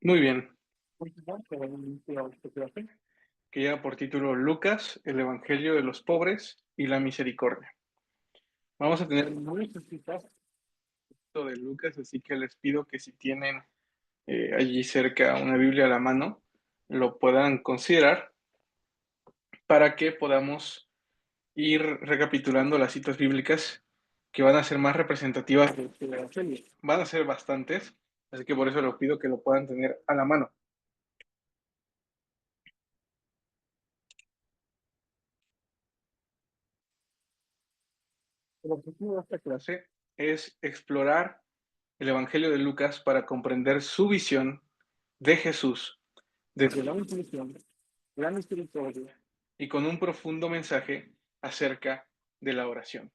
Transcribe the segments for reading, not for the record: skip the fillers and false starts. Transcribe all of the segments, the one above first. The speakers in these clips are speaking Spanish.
Muy bien. Continuamos con el inicio de esta clase, que lleva por título Lucas, el Evangelio de los pobres y la misericordia. Vamos a tener muchas citas de Lucas, así que les pido que si tienen allí cerca una Biblia a la mano, lo puedan considerar para que podamos ir recapitulando las citas bíblicas que van a ser más representativas del Evangelio. Van a ser bastantes, así que por eso les pido que lo puedan tener a la mano. El objetivo de esta clase es explorar el Evangelio de Lucas para comprender su visión de Jesús desde la inclusión, la misericordia y con un profundo mensaje acerca de la oración.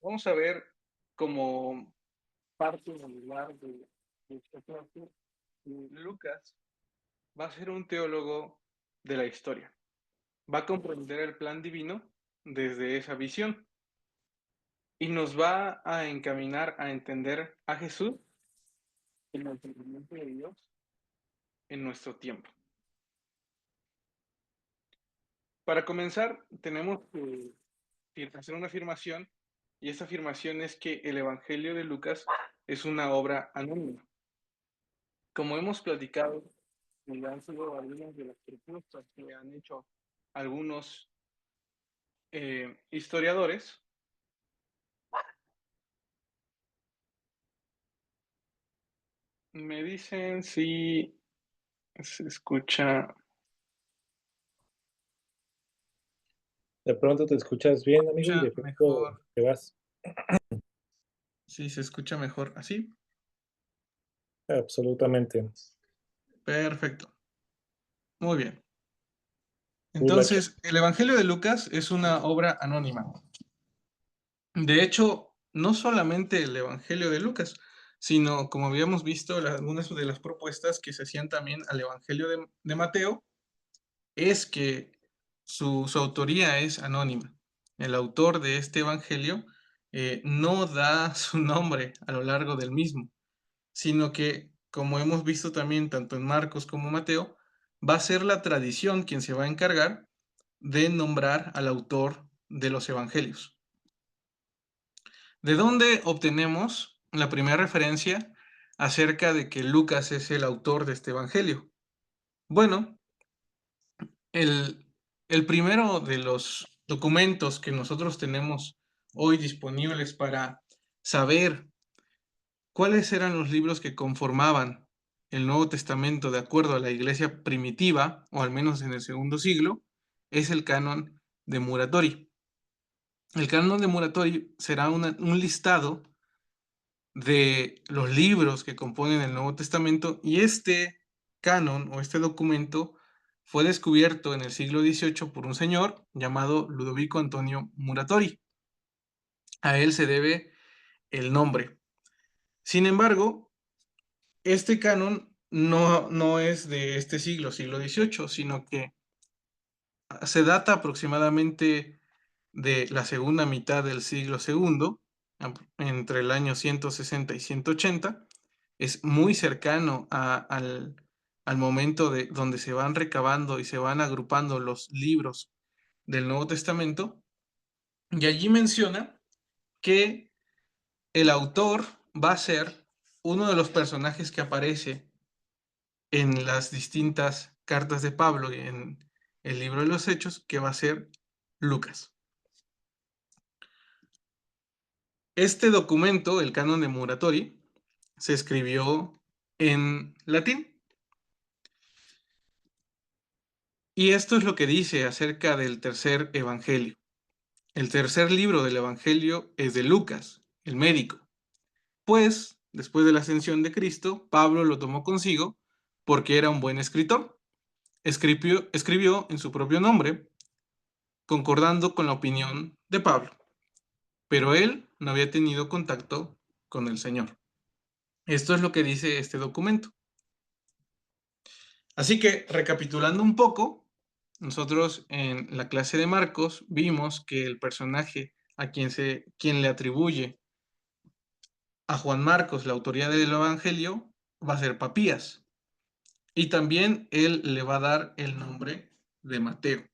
Vamos a ver como parte medular de esta clase que Lucas va a ser un teólogo de la historia. Va a comprender el plan divino desde esa visión y nos va a encaminar a entender a Jesús en el cumplimiento de Dios en nuestro tiempo. Para comenzar, tenemos que hacer una afirmación, y esa afirmación es que el Evangelio de Lucas es una obra anónima. Como hemos platicado, y han sido algunas de las propuestas que han hecho algunos historiadores, me dicen si se escucha. De pronto te escuchas bien, amigo, y Escucha de pronto mejor. te vas. Sí, se escucha mejor así. Absolutamente. Perfecto. Muy bien. Gulacho. Entonces, el Evangelio de Lucas es una obra anónima. De hecho, no solamente el Evangelio de Lucas, sino, como habíamos visto, algunas de las propuestas que se hacían también al Evangelio de Mateo, es que su autoría es anónima. El autor de este Evangelio no da su nombre a lo largo del mismo, sino que, como hemos visto también tanto en Marcos como Mateo, va a ser la tradición quien se va a encargar de nombrar al autor de los evangelios. ¿De dónde obtenemos la primera referencia acerca de que Lucas es el autor de este evangelio? Bueno, el, el primero de los documentos que nosotros tenemos hoy disponibles para saber cuáles eran los libros que conformaban el Nuevo Testamento de acuerdo a la iglesia primitiva, o al menos en el segundo siglo, es el canon de Muratori. El canon de Muratori será un listado de los libros que componen el Nuevo Testamento, y este canon o este documento fue descubierto en el siglo XVIII por un señor llamado Ludovico Antonio Muratori. A él se debe el nombre. Sin embargo, este canon no es de este siglo XVIII, sino que se data aproximadamente de la segunda mitad del siglo segundo, entre el año 160 y 180. Es muy cercano al momento de donde se van recabando y se van agrupando los libros del Nuevo Testamento, y allí menciona que el autor va a ser uno de los personajes que aparece en las distintas cartas de Pablo y en el libro de los Hechos, que va a ser Lucas. Este documento, el canon de Muratori, se escribió en latín. Y esto es lo que dice acerca del tercer evangelio. El tercer libro del evangelio es de Lucas, el médico. Pues, después de la ascensión de Cristo, Pablo lo tomó consigo porque era un buen escritor. Escribió en su propio nombre, concordando con la opinión de Pablo, pero él no había tenido contacto con el Señor. Esto es lo que dice este documento. Así que, recapitulando un poco, nosotros en la clase de Marcos vimos que el personaje a quien le atribuye a Juan Marcos la autoría del Evangelio, va a ser Papías. Y también él le va a dar el nombre de Mateo.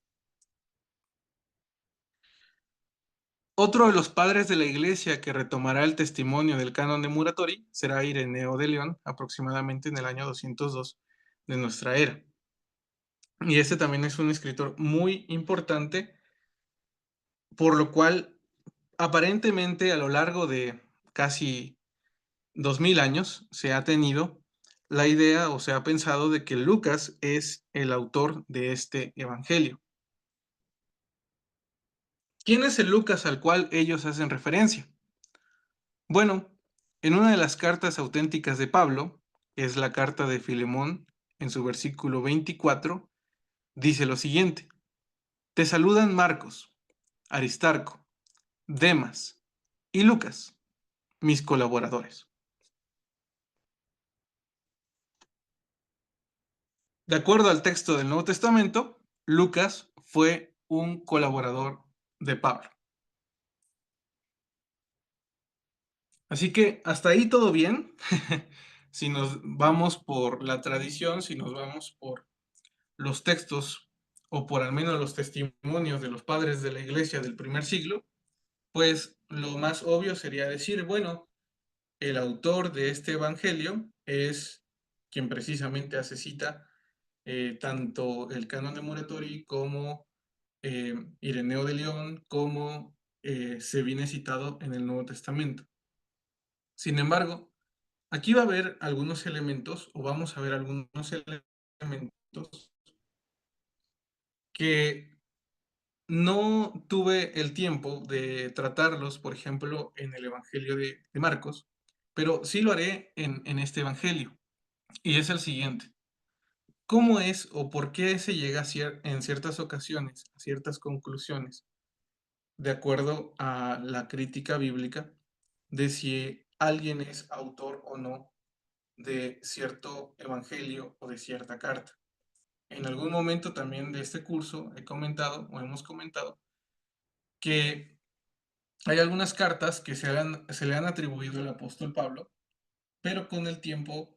Otro de los padres de la Iglesia que retomará el testimonio del canon de Muratori será Ireneo de León, aproximadamente en el año 202 de nuestra era. Y este también es un escritor muy importante, por lo cual aparentemente a lo largo de casi 2000 años se ha tenido la idea o se ha pensado de que Lucas es el autor de este evangelio. ¿Quién es el Lucas al cual ellos hacen referencia? Bueno, en una de las cartas auténticas de Pablo, es la carta de Filemón, en su versículo 24, dice lo siguiente: Te saludan Marcos, Aristarco, Demas y Lucas, mis colaboradores. De acuerdo al texto del Nuevo Testamento, Lucas fue un colaborador de Pablo. Así que hasta ahí todo bien. Si nos vamos por la tradición, si nos vamos por los textos o por al menos los testimonios de los padres de la iglesia del primer siglo, pues lo más obvio sería decir, bueno, el autor de este evangelio es quien precisamente hace cita tanto el canon de Muratori como Ireneo de León, como se viene citado en el Nuevo Testamento. Sin embargo, aquí va a haber algunos elementos, o vamos a ver algunos elementos que no tuve el tiempo de tratarlos, por ejemplo, en el Evangelio de Marcos, pero sí lo haré en este Evangelio. Y es el siguiente. ¿Cómo es o por qué se llega en ciertas ocasiones a ciertas conclusiones de acuerdo a la crítica bíblica de si alguien es autor o no de cierto evangelio o de cierta carta? En algún momento también de este curso he comentado o hemos comentado que hay algunas cartas que se le han atribuido al apóstol Pablo, pero con el tiempo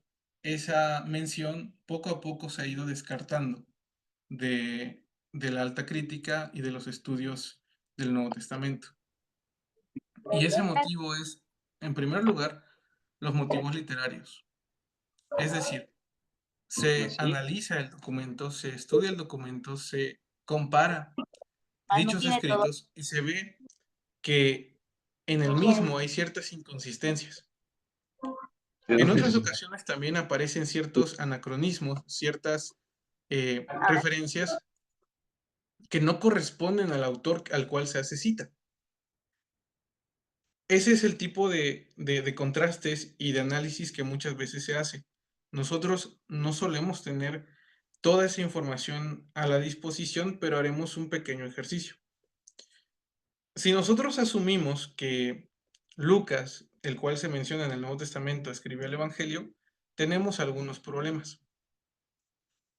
esa mención poco a poco se ha ido descartando de la alta crítica y de los estudios del Nuevo Testamento. Y ese motivo es, en primer lugar, los motivos literarios. Es decir, se Sí, analiza el documento, se estudia el documento, se compara Ah, no dichos tiene todo. escritos y se ve que en el mismo hay ciertas inconsistencias. es En lo que otras sí. ocasiones también aparecen ciertos anacronismos, ciertas referencias que no corresponden al autor al cual se hace cita. Ese es el tipo de contrastes y de análisis que muchas veces se hace. Nosotros no solemos tener toda esa información a la disposición, pero haremos un pequeño ejercicio. Si nosotros asumimos que Lucas, el cual se menciona en el Nuevo Testamento, escribió el Evangelio, tenemos algunos problemas.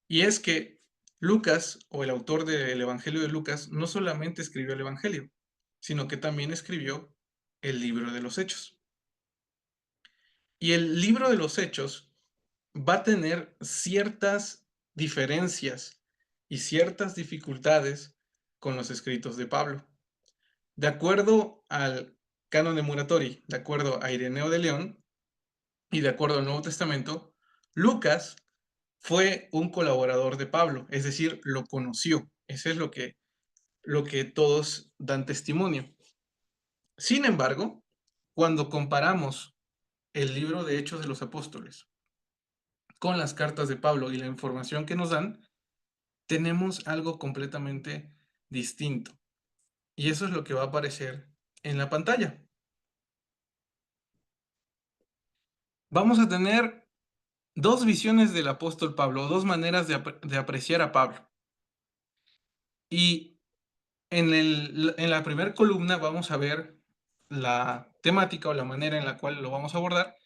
Y es que Lucas, o el autor del Evangelio de Lucas, no solamente escribió el Evangelio, sino que también escribió el libro de los Hechos. Y el libro de los Hechos va a tener ciertas diferencias y ciertas dificultades con los escritos de Pablo. De acuerdo al canon de Muratori, de acuerdo a Ireneo de León y de acuerdo al Nuevo Testamento, Lucas fue un colaborador de Pablo, es decir, lo conoció. Eso es lo que todos dan testimonio. Sin embargo, cuando comparamos el libro de Hechos de los Apóstoles con las cartas de Pablo y la información que nos dan, tenemos algo completamente distinto. Y eso es lo que va a aparecer en la pantalla. Vamos a tener dos visiones del apóstol Pablo, dos maneras de apreciar a Pablo. Y en la primera columna vamos a ver la temática o la manera en la cual lo vamos a abordar.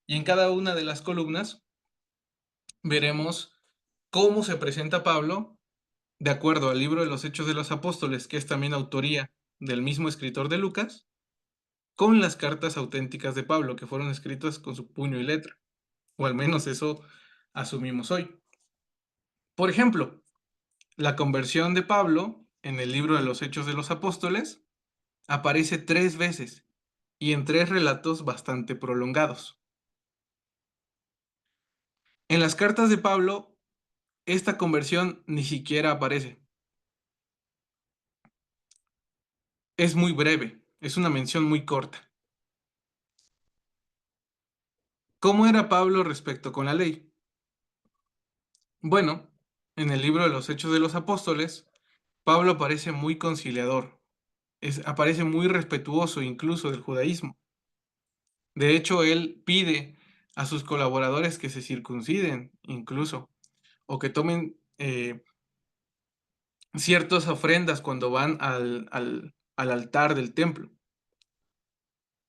Y en cada una de las columnas veremos cómo se presenta Pablo de acuerdo al libro de los Hechos de los Apóstoles, que es también autoría del mismo escritor de Lucas, con las cartas auténticas de Pablo, que fueron escritas con su puño y letra, o al menos eso asumimos hoy. Por ejemplo, la conversión de Pablo en el libro de los Hechos de los Apóstoles aparece 3 veces y en 3 relatos bastante prolongados. En las cartas de Pablo, esta conversión ni siquiera aparece. Es muy breve, es una mención muy corta. ¿Cómo era Pablo respecto con la ley? Bueno, en el libro de los Hechos de los Apóstoles, Pablo aparece muy conciliador, aparece muy respetuoso incluso del judaísmo. De hecho, él pide a sus colaboradores que se circunciden incluso, o que tomen ciertas ofrendas cuando van al altar del templo.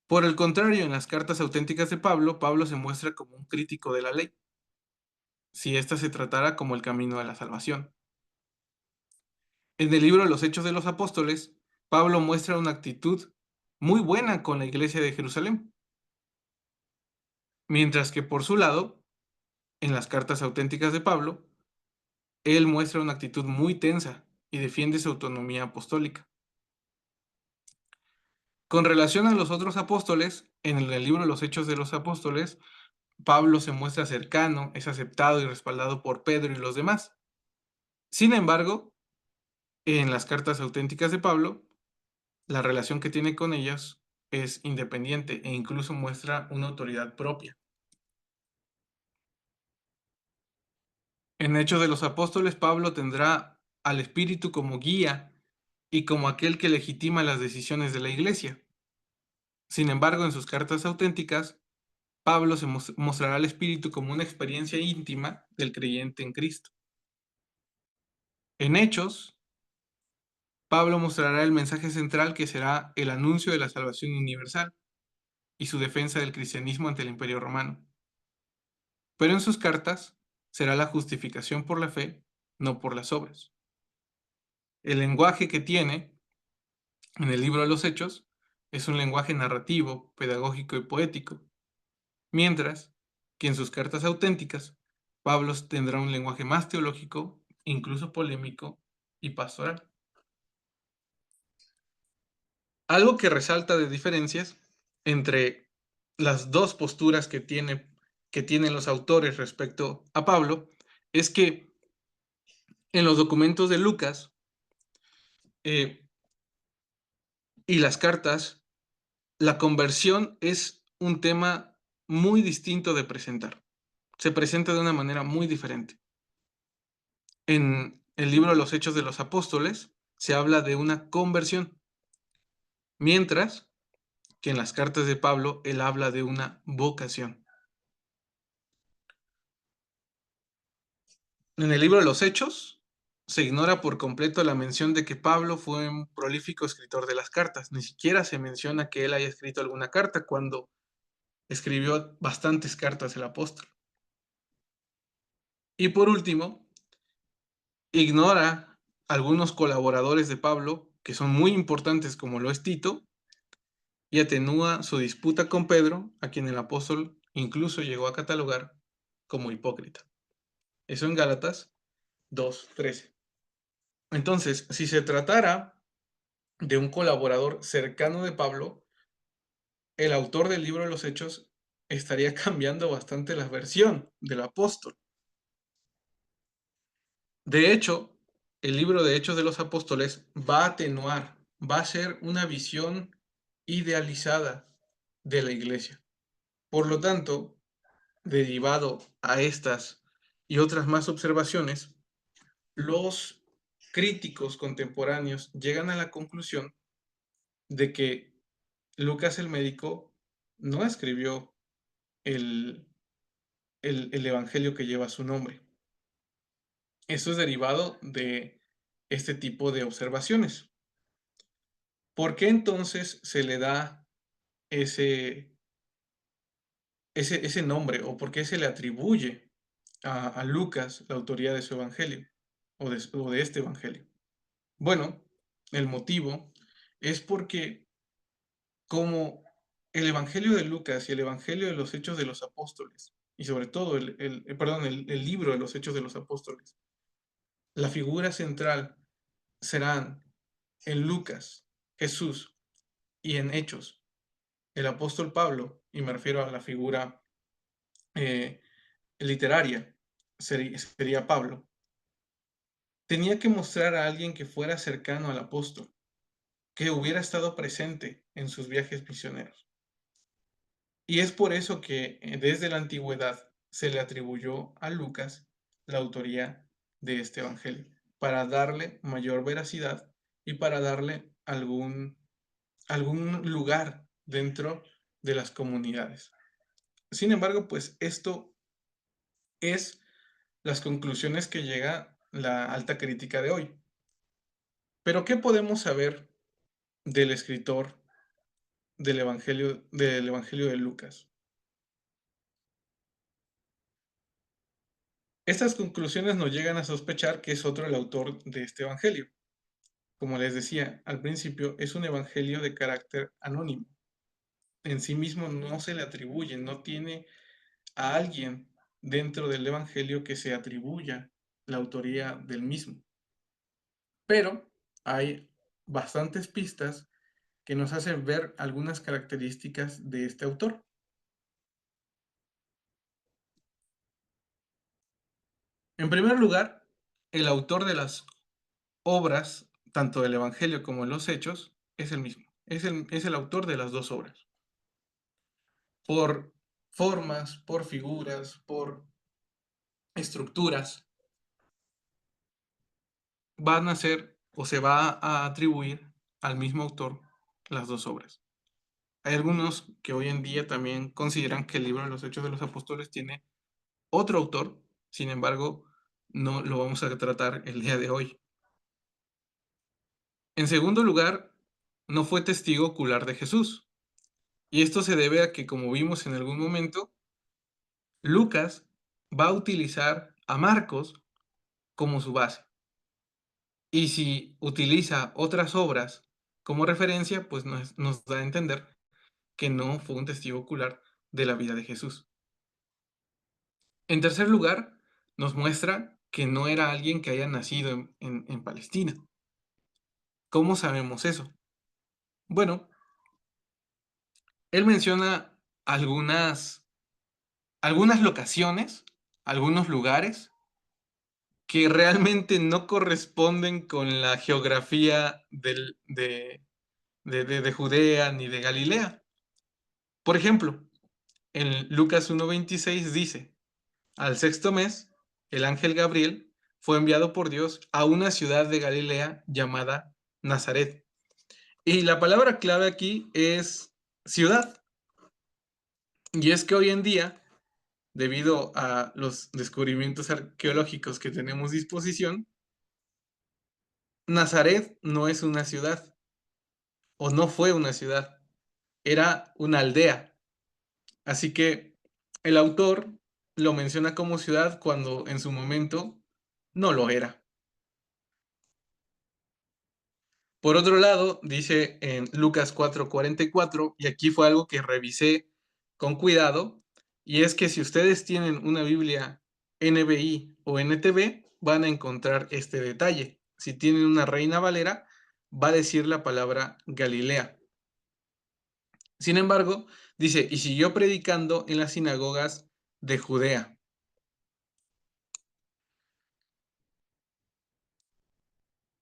Por el contrario, en las cartas auténticas de Pablo, Pablo se muestra como un crítico de la ley, si ésta se tratara como el camino a la salvación. En el libro de los Hechos de los Apóstoles, Pablo muestra una actitud muy buena con la iglesia de Jerusalén, mientras que por su lado, en las cartas auténticas de Pablo, él muestra una actitud muy tensa y defiende su autonomía apostólica. Con relación a los otros apóstoles, en el libro de los Hechos de los Apóstoles, Pablo se muestra cercano, es aceptado y respaldado por Pedro y los demás. Sin embargo, en las cartas auténticas de Pablo, la relación que tiene con ellas es independiente e incluso muestra una autoridad propia. En Hechos de los Apóstoles, Pablo tendrá al Espíritu como guía y como aquel que legitima las decisiones de la iglesia. Sin embargo, en sus cartas auténticas, Pablo se mostrará al Espíritu como una experiencia íntima del creyente en Cristo. En Hechos, Pablo mostrará el mensaje central que será el anuncio de la salvación universal y su defensa del cristianismo ante el Imperio Romano. Pero en sus cartas será la justificación por la fe, no por las obras. El lenguaje que tiene en el libro de los Hechos es un lenguaje narrativo, pedagógico y poético, mientras que en sus cartas auténticas, Pablo tendrá un lenguaje más teológico, incluso polémico y pastoral. Algo que resalta de diferencias entre las dos posturas que tienen los autores respecto a Pablo es que en los documentos de Lucas eh, y las cartas, la conversión es un tema muy distinto de presentar. Se presenta de una manera muy diferente. En el libro de los Hechos de los Apóstoles se habla de una conversión, mientras que en las cartas de Pablo él habla de una vocación. En el libro de los Hechos se ignora por completo la mención de que Pablo fue un prolífico escritor de las cartas. Ni siquiera se menciona que él haya escrito alguna carta cuando escribió bastantes cartas el apóstol. Y por último, ignora algunos colaboradores de Pablo que son muy importantes como lo es Tito y atenúa su disputa con Pedro, a quien el apóstol incluso llegó a catalogar como hipócrita. Eso en Gálatas 2:13. Entonces, si se tratara de un colaborador cercano de Pablo, el autor del libro de los Hechos estaría cambiando bastante la versión del apóstol. De hecho, el libro de Hechos de los Apóstoles va a atenuar, va a ser una visión idealizada de la iglesia. Por lo tanto, derivado a estas y otras más observaciones, los críticos contemporáneos llegan a la conclusión de que Lucas el médico no escribió el, el evangelio que lleva su nombre. Eso es derivado de este tipo de observaciones. ¿Por qué entonces se le da ese, ese nombre o por qué se le atribuye a Lucas la autoría de su evangelio o de este evangelio? Bueno, el motivo es porque como el Evangelio de Lucas y el Evangelio de los Hechos de los Apóstoles, y sobre todo el libro de los Hechos de los Apóstoles, la figura central serán en Lucas, Jesús, y en Hechos, el apóstol Pablo, y me refiero a la figura eh, literaria, sería Pablo, tenía que mostrar a alguien que fuera cercano al apóstol, que hubiera estado presente en sus viajes misioneros. Y es por eso que desde la antigüedad se le atribuyó a Lucas la autoría de este evangelio, para darle mayor veracidad y para darle algún lugar dentro de las comunidades. Sin embargo, pues esto es las conclusiones que llega la alta crítica de hoy. Pero ¿qué podemos saber del escritor del Evangelio de Lucas? Estas conclusiones nos llegan a sospechar que es otro el autor de este evangelio. Como les decía al principio, es un evangelio de carácter anónimo. En sí mismo no se le atribuye, no tiene a alguien dentro del evangelio que se atribuya la autoría del mismo. Pero hay bastantes pistas que nos hacen ver algunas características de este autor. En primer lugar, el autor de las obras, tanto del Evangelio como de los Hechos, es el mismo. Es el autor de las dos obras. Por formas, por figuras, por estructuras, van a ser o se va a atribuir al mismo autor las dos obras. Hay algunos que hoy en día también consideran que el libro de los Hechos de los Apóstoles tiene otro autor, sin embargo, no lo vamos a tratar el día de hoy. En segundo lugar, no fue testigo ocular de Jesús. Y esto se debe a que, como vimos en algún momento, Lucas va a utilizar a Marcos como su base. Y si utiliza otras obras como referencia, pues nos da a entender que no fue un testigo ocular de la vida de Jesús. En tercer lugar, nos muestra que no era alguien que haya nacido en Palestina. ¿Cómo sabemos eso? Bueno, él menciona algunas locaciones, algunos lugares que realmente no corresponden con la geografía de Judea ni de Galilea. Por ejemplo, en Lucas 1:26 dice, al sexto mes, el ángel Gabriel fue enviado por Dios a una ciudad de Galilea llamada Nazaret. Y la palabra clave aquí es ciudad. Y es que hoy en día, debido a los descubrimientos arqueológicos que tenemos disposición, Nazaret no es una ciudad, o no fue una ciudad, era una aldea. Así que el autor lo menciona como ciudad cuando en su momento no lo era. Por otro lado, dice en Lucas 4:44, y aquí fue algo que revisé con cuidado, y es que si ustedes tienen una Biblia NBI o NTV, van a encontrar este detalle. Si tienen una Reina Valera, va a decir la palabra Galilea. Sin embargo, dice, y siguió predicando en las sinagogas de Judea.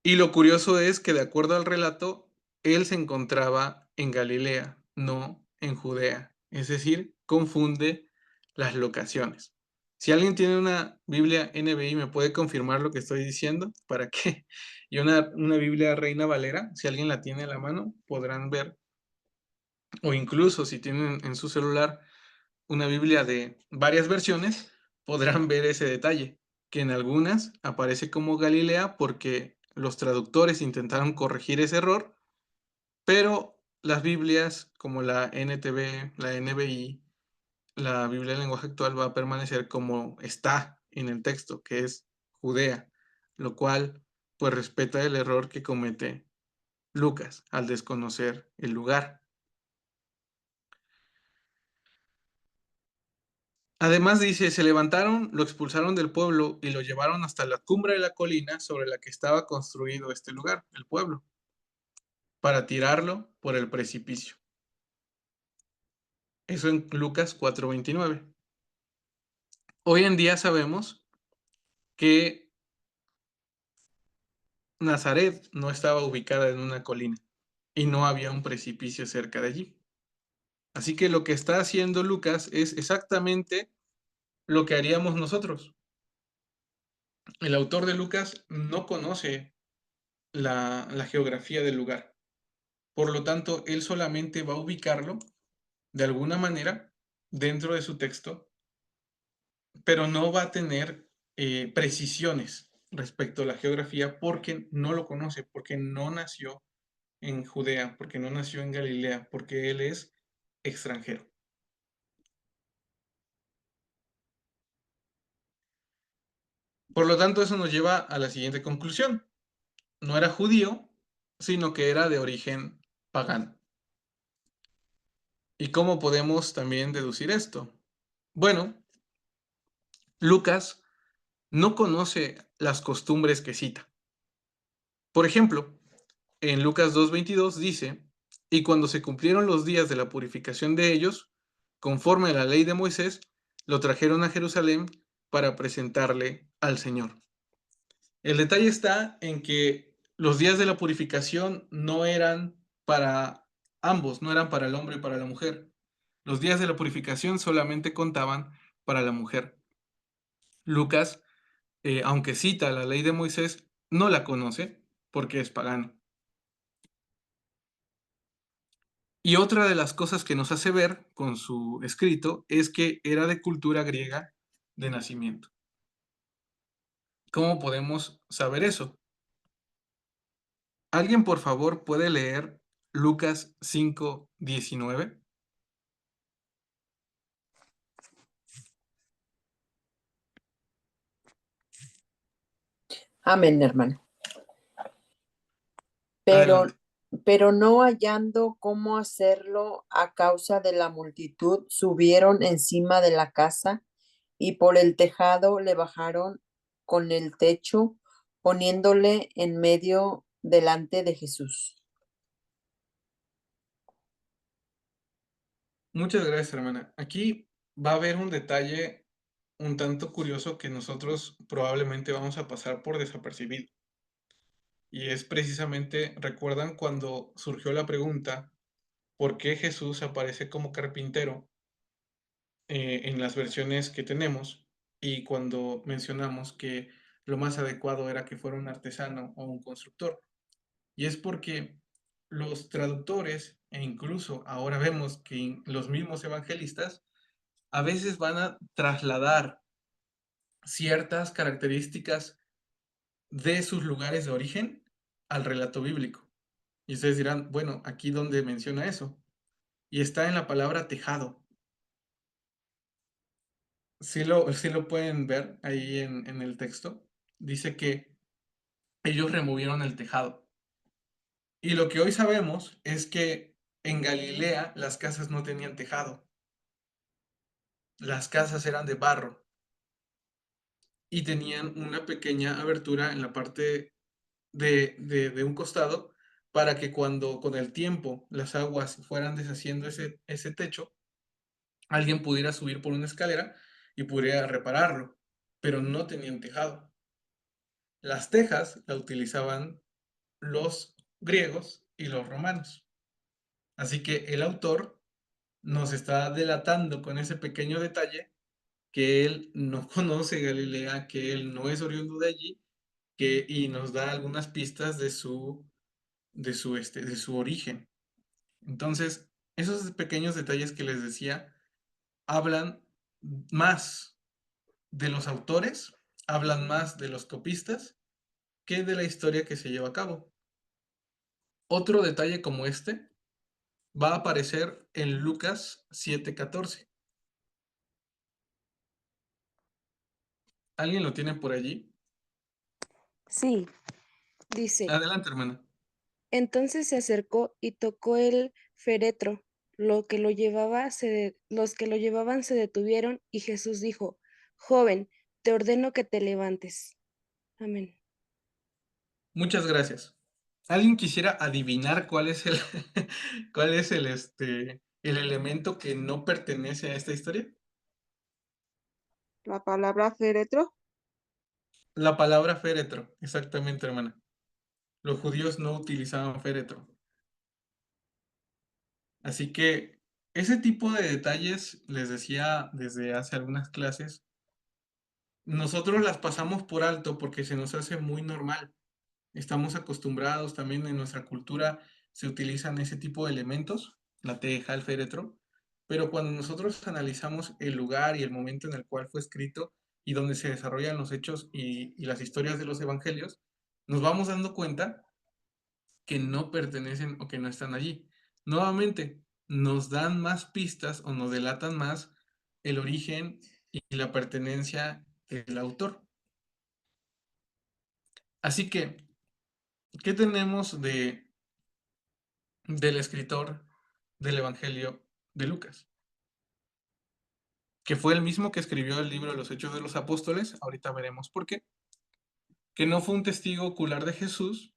Y lo curioso es que de acuerdo al relato, él se encontraba en Galilea, no en Judea. Es decir, confunde las locaciones. Si alguien tiene una Biblia NBI, ¿me puede confirmar lo que estoy diciendo? ¿Para qué? Y una Biblia Reina Valera, si alguien la tiene a la mano, podrán ver. O incluso si tienen en su celular una Biblia de varias versiones, podrán ver ese detalle, que en algunas aparece como Galilea porque los traductores intentaron corregir ese error, pero las Biblias como la NTV, la NBI, la Biblia del lenguaje actual va a permanecer como está en el texto, que es Judea, lo cual pues respeta el error que comete Lucas al desconocer el lugar. Además dice, se levantaron, lo expulsaron del pueblo y lo llevaron hasta la cumbre de la colina sobre la que estaba construido este lugar, el pueblo, para tirarlo por el precipicio. Eso en Lucas 4:29. Hoy en día sabemos que Nazaret no estaba ubicada en una colina y no había un precipicio cerca de allí. Así que lo que está haciendo Lucas es exactamente lo que haríamos nosotros. El autor de Lucas no conoce la geografía del lugar. Por lo tanto, él solamente va a ubicarlo de alguna manera dentro de su texto, pero no va a tener precisiones respecto a la geografía porque no lo conoce, porque no nació en Judea, porque no nació en Galilea, porque él es extranjero. Por lo tanto, eso nos lleva a la siguiente conclusión. No era judío, sino que era de origen pagano. ¿Y cómo podemos también deducir esto? Bueno, Lucas no conoce las costumbres que cita. Por ejemplo, en Lucas 2:22 dice, y cuando se cumplieron los días de la purificación de ellos, conforme a la ley de Moisés, lo trajeron a Jerusalén para presentarle al Señor. El detalle está en que los días de la purificación no eran para ambos, no eran para el hombre y para la mujer. Los días de la purificación solamente contaban para la mujer. Lucas, aunque cita la ley de Moisés, no la conoce porque es pagano. Y otra de las cosas que nos hace ver con su escrito es que era de cultura griega de nacimiento. ¿Cómo podemos saber eso? ¿Alguien, por favor, puede leer Lucas 5:19? Amén, hermano. Pero, Adelante. pero no hallando cómo hacerlo a causa de la multitud, subieron encima de la casa y por el tejado le bajaron con el techo, poniéndole en medio delante de Jesús. Muchas gracias, hermana. Aquí va a haber un detalle un tanto curioso que nosotros probablemente vamos a pasar por desapercibido. Y es precisamente, ¿recuerdan cuando surgió la pregunta por qué Jesús aparece como carpintero en las versiones que tenemos? Y cuando mencionamos que lo más adecuado era que fuera un artesano o un constructor. Y es porque los traductores, e incluso ahora vemos que los mismos evangelistas, a veces van a trasladar ciertas características de sus lugares de origen al relato bíblico. Y ustedes dirán, bueno, aquí donde menciona eso. Y está en la palabra tejado. Sí lo pueden ver ahí en el texto. Dice que ellos removieron el tejado. Y lo que hoy sabemos es que en Galilea las casas no tenían tejado. Las casas eran de barro y tenían una pequeña abertura en la parte de un costado para que cuando con el tiempo las aguas fueran deshaciendo ese techo, alguien pudiera subir por una escalera y pudiera repararlo, pero no tenían tejado. Las tejas la utilizaban los griegos y los romanos. Así que el autor nos está delatando con ese pequeño detalle que él no conoce Galilea, que él no es oriundo de allí, y nos da algunas pistas de su origen. Entonces, esos pequeños detalles que les decía hablan más de los autores, hablan más de los copistas que de la historia que se lleva a cabo. Otro detalle como este va a aparecer en Lucas 7:14. ¿Alguien lo tiene por allí? Sí, dice, Adelante, hermana. entonces se acercó y tocó el féretro, Los que lo llevaban se detuvieron y Jesús dijo: Joven, te ordeno que te levantes. Amén. Muchas gracias. ¿Alguien quisiera adivinar cuál es el cuál es el elemento que no pertenece a esta historia? La palabra féretro. La palabra féretro, exactamente, hermana. Los judíos no utilizaban féretro. Así que ese tipo de detalles, les decía desde hace algunas clases, nosotros las pasamos por alto porque se nos hace muy normal. Estamos acostumbrados, también en nuestra cultura se utilizan ese tipo de elementos, la teja, el féretro, pero cuando nosotros analizamos el lugar y el momento en el cual fue escrito y donde se desarrollan los hechos y las historias de los evangelios, nos vamos dando cuenta que no pertenecen o que no están allí. Nuevamente, nos dan más pistas o nos delatan más el origen y la pertenencia del autor. Así que, ¿qué tenemos del escritor del Evangelio de Lucas? Que fue el mismo que escribió el libro de los Hechos de los Apóstoles, ahorita veremos por qué, que no fue un testigo ocular de Jesús,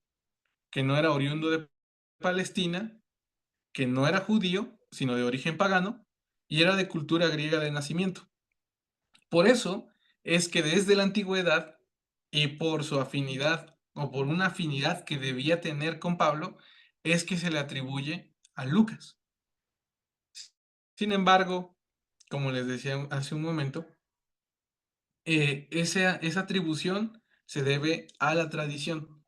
que no era oriundo de Palestina, que no era judío, sino de origen pagano, y era de cultura griega de nacimiento. Por eso es que desde la antigüedad y por su afinidad o por una afinidad que debía tener con Pablo, es que se le atribuye a Lucas. Sin embargo, como les decía hace un momento, esa atribución se debe a la tradición,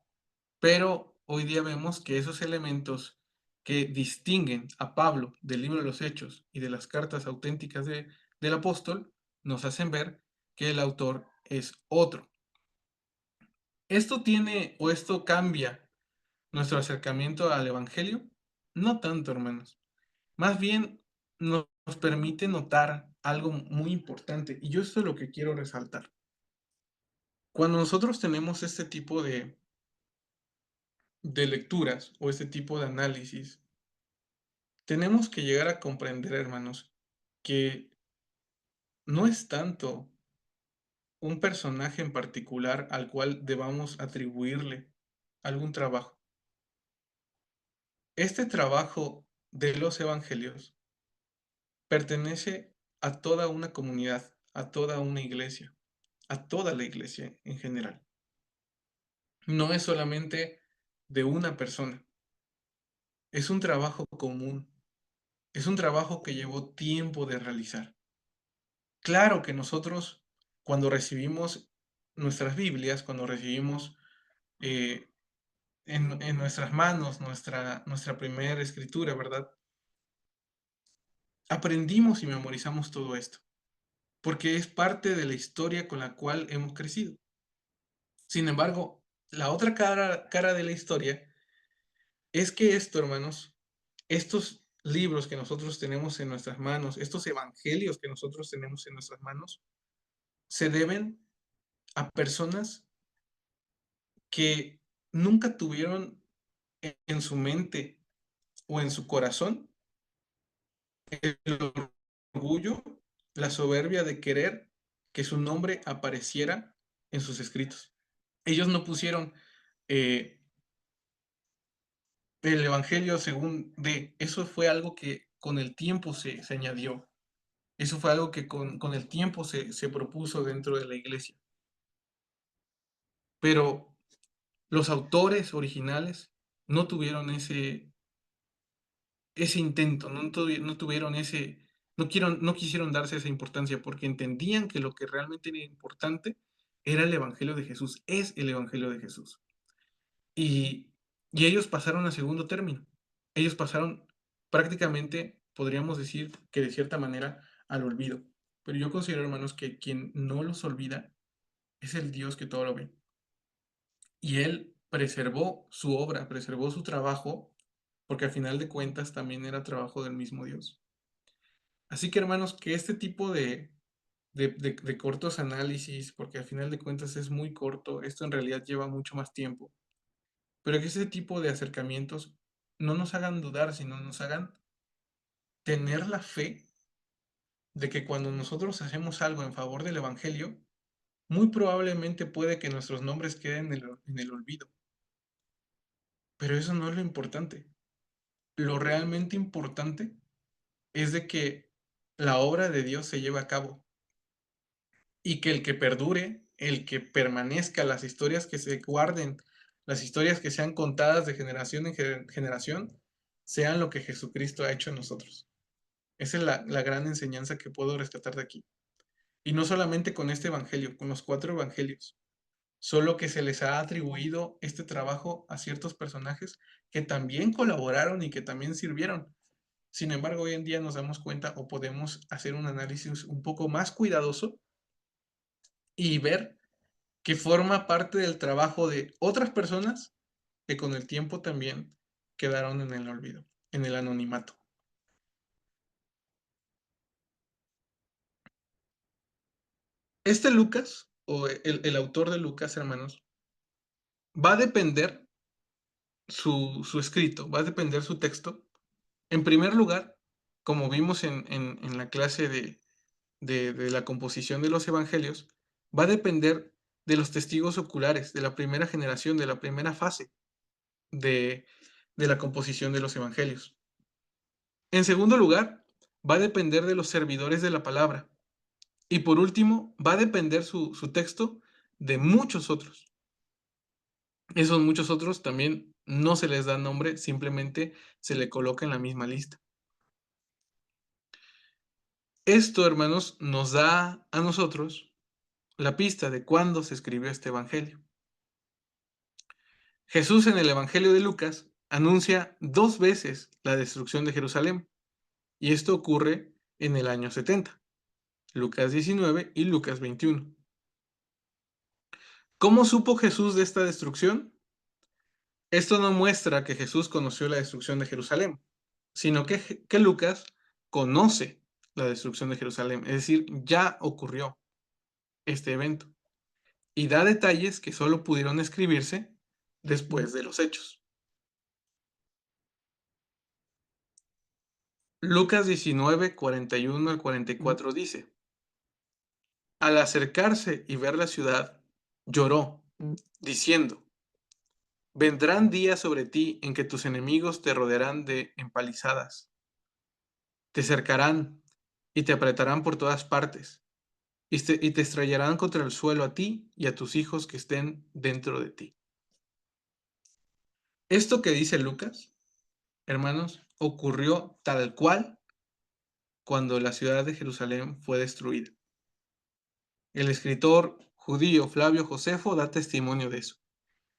pero hoy día vemos que esos elementos que distinguen a Pablo del libro de los Hechos y de las cartas auténticas del apóstol nos hacen ver que el autor es otro. ¿Esto tiene o esto cambia nuestro acercamiento al Evangelio? No tanto, hermanos. Más bien nos permite notar algo muy importante, y yo esto es lo que quiero resaltar. Cuando nosotros tenemos este tipo de lecturas o este tipo de análisis, tenemos que llegar a comprender, hermanos, que no es tanto un personaje en particular al cual debamos atribuirle algún trabajo. Este trabajo de los evangelios pertenece a toda una comunidad, a toda una iglesia, a toda la iglesia en general. No es solamente de una persona, es un trabajo común, es un trabajo que llevó tiempo de realizar. Claro que nosotros, cuando recibimos nuestras Biblias, cuando recibimos en nuestras manos nuestra primera escritura, ¿verdad? Aprendimos y memorizamos todo esto, porque es parte de la historia con la cual hemos crecido. Sin embargo, la otra cara de la historia es que esto, hermanos, estos libros que nosotros tenemos en nuestras manos, estos evangelios que nosotros tenemos en nuestras manos, se deben a personas que nunca tuvieron en su mente o en su corazón el orgullo, la soberbia de querer que su nombre apareciera en sus escritos. Ellos no pusieron el Evangelio según de, eso fue algo que con el tiempo se añadió, eso fue algo que con el tiempo se propuso dentro de la iglesia. Pero los autores originales no tuvieron ese intento, no tuvieron no quisieron darse esa importancia porque entendían que lo que realmente era importante era el Evangelio de Jesús, es el Evangelio de Jesús. Y, y ellos pasaron a segundo término. Ellos pasaron prácticamente, podríamos decir que de cierta manera, al olvido. Pero yo considero, hermanos, que quien no los olvida es el Dios que todo lo ve. Y Él preservó su obra, preservó su trabajo, porque al final de cuentas también era trabajo del mismo Dios. Así que, hermanos, que este tipo de cortos análisis, porque al final de cuentas es muy corto, esto en realidad lleva mucho más tiempo, pero que ese tipo de acercamientos no nos hagan dudar, sino nos hagan tener la fe de que cuando nosotros hacemos algo en favor del evangelio, muy probablemente puede que nuestros nombres queden en el olvido. Pero eso no es lo importante. Lo realmente importante es de que la obra de Dios se lleve a cabo y que el que perdure, el que permanezca, las historias que se guarden, las historias que sean contadas de generación en generación, sean lo que Jesucristo ha hecho en nosotros. Esa es la gran enseñanza que puedo rescatar de aquí. Y no solamente con este evangelio, con los 4 evangelios, solo que se les ha atribuido este trabajo a ciertos personajes que también colaboraron y que también sirvieron. Sin embargo, hoy en día nos damos cuenta o podemos hacer un análisis un poco más cuidadoso y ver que forma parte del trabajo de otras personas que con el tiempo también quedaron en el olvido, en el anonimato. Este Lucas, o el autor de Lucas, hermanos, va a depender su escrito, va a depender su texto. En primer lugar, como vimos en la clase de la composición de los evangelios, va a depender de los testigos oculares, de la primera generación, de la primera fase de la composición de los evangelios. En segundo lugar, va a depender de los servidores de la palabra. Y por último, va a depender su texto de muchos otros. Esos muchos otros también no se les da nombre, simplemente se le coloca en la misma lista. Esto, hermanos, nos da a nosotros la pista de cuándo se escribió este evangelio. Jesús en el evangelio de Lucas anuncia 2 veces la destrucción de Jerusalén, y esto ocurre en el año 70, Lucas 19 y Lucas 21. ¿Cómo supo Jesús de esta destrucción? Esto no muestra que Jesús conoció la destrucción de Jerusalén, sino que Lucas conoce la destrucción de Jerusalén, es decir, ya ocurrió este evento, y da detalles que solo pudieron escribirse después de los hechos. Lucas 19, 41 al 44 dice: Al acercarse y ver la ciudad, lloró, diciendo: Vendrán días sobre ti en que tus enemigos te rodearán de empalizadas, te cercarán y te apretarán por todas partes, y te estrellarán contra el suelo a ti y a tus hijos que estén dentro de ti. Esto que dice Lucas, hermanos, ocurrió tal cual cuando la ciudad de Jerusalén fue destruida. El escritor judío Flavio Josefo da testimonio de eso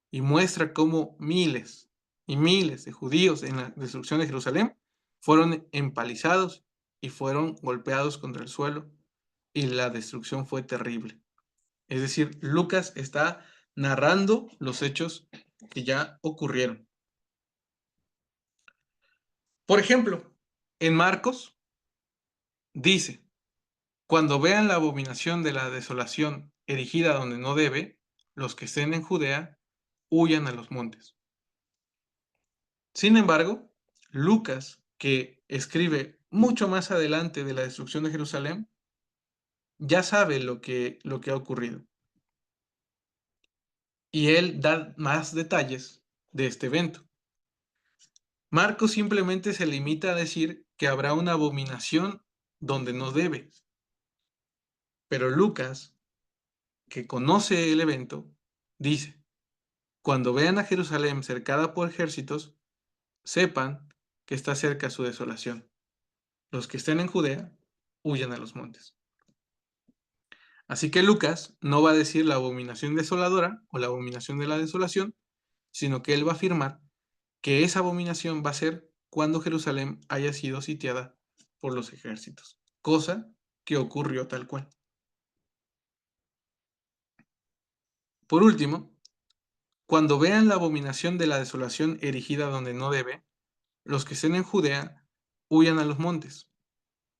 y muestra cómo miles y miles de judíos en la destrucción de Jerusalén fueron empalizados y fueron golpeados contra el suelo, y la destrucción fue terrible. Es decir, Lucas está narrando los hechos que ya ocurrieron. Por ejemplo, en Marcos dice: Cuando vean la abominación de la desolación erigida donde no debe, los que estén en Judea huyan a los montes. Sin embargo, Lucas, que escribe mucho más adelante de la destrucción de Jerusalén, ya sabe lo que ha ocurrido. Y él da más detalles de este evento. Marcos simplemente se limita a decir que habrá una abominación donde no debe. Pero Lucas, que conoce el evento, dice: Cuando vean a Jerusalén cercada por ejércitos, sepan que está cerca su desolación. Los que estén en Judea, huyan a los montes. Así que Lucas no va a decir la abominación desoladora o la abominación de la desolación, sino que él va a afirmar que esa abominación va a ser cuando Jerusalén haya sido sitiada por los ejércitos, cosa que ocurrió tal cual. Por último, cuando vean la abominación de la desolación erigida donde no debe, los que estén en Judea huyan a los montes.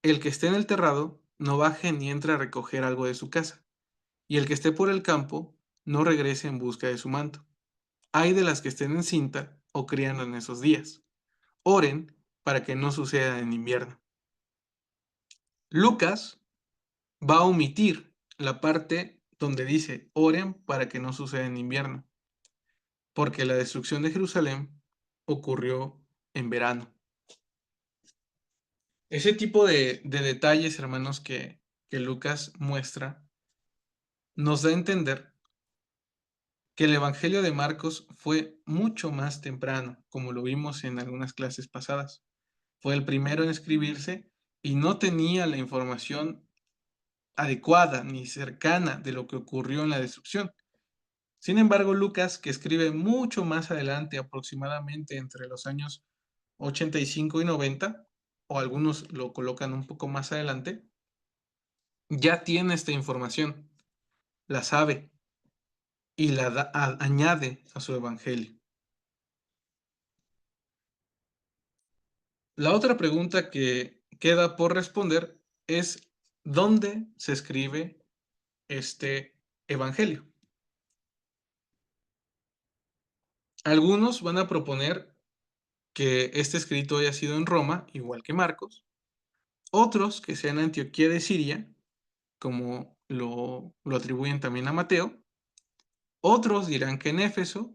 El que esté en el terrado no baje ni entre a recoger algo de su casa, y el que esté por el campo no regrese en busca de su manto. Ay de las que estén en cinta o criando en esos días. Oren para que no suceda en invierno. Lucas va a omitir la parte donde dice, oren para que no suceda en invierno, porque la destrucción de Jerusalén ocurrió en verano. Ese tipo de detalles, hermanos, que Lucas muestra, nos da a entender que el Evangelio de Marcos fue mucho más temprano, como lo vimos en algunas clases pasadas. Fue el primero en escribirse y no tenía la información adecuada ni cercana de lo que ocurrió en la destrucción. Sin embargo, Lucas, que escribe mucho más adelante, aproximadamente entre los años 85 y 90, o algunos lo colocan un poco más adelante, ya tiene esta información, la sabe y la añade a su evangelio. La otra pregunta que queda por responder es, ¿dónde se escribe este evangelio? Algunos van a proponer que este escrito haya sido en Roma, igual que Marcos, otros que sea en Antioquía de Siria, como lo atribuyen también a Mateo, otros dirán que en Éfeso,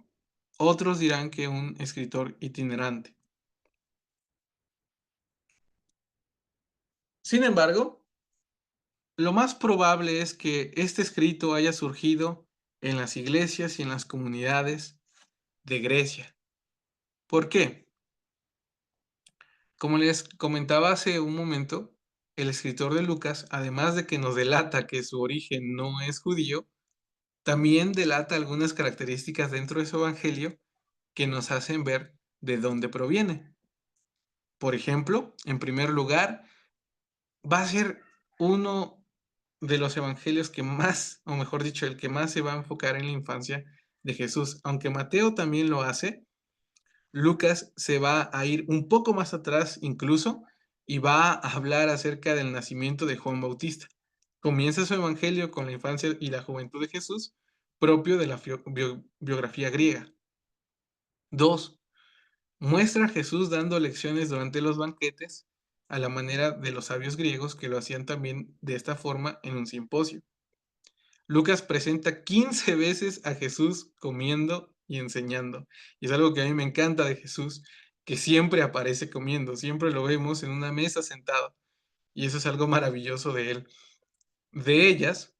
otros dirán que un escritor itinerante. Sin embargo, lo más probable es que este escrito haya surgido en las iglesias y en las comunidades de Grecia. ¿Por qué? Como les comentaba hace un momento, el escritor de Lucas, además de que nos delata que su origen no es judío, también delata algunas características dentro de su evangelio que nos hacen ver de dónde proviene. Por ejemplo, en primer lugar, va a ser uno de los evangelios que más, o mejor dicho, el que más se va a enfocar en la infancia de Jesús. Aunque Mateo también lo hace, Lucas se va a ir un poco más atrás incluso y va a hablar acerca del nacimiento de Juan Bautista. Comienza su evangelio con la infancia y la juventud de Jesús, propio de la biografía griega. 2. Muestra a Jesús dando lecciones durante los banquetes a la manera de los sabios griegos que lo hacían también de esta forma en un simposio. Lucas presenta 15 veces a Jesús comiendo y enseñando. Y es algo que a mí me encanta de Jesús, que siempre aparece comiendo, siempre lo vemos en una mesa sentado. Y eso es algo maravilloso de él. De ellas,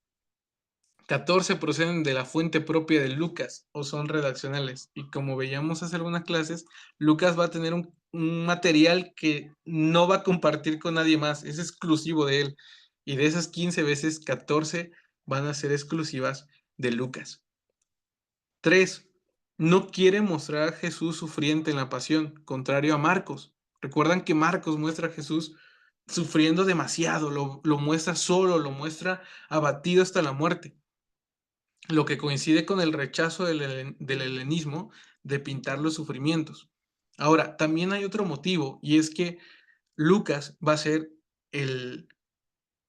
14 proceden de la fuente propia de Lucas o son redaccionales. Y como veíamos hace algunas clases, Lucas va a tener un material que no va a compartir con nadie más, es exclusivo de él. Y de esas 15 veces, 14 van a ser exclusivas de Lucas. 3. No quiere mostrar a Jesús sufriente en la pasión, contrario a Marcos. Recuerdan que Marcos muestra a Jesús sufriendo demasiado, lo muestra solo, lo muestra abatido hasta la muerte, lo que coincide con el rechazo del helenismo de pintar los sufrimientos. Ahora, también hay otro motivo, y es que Lucas va a ser el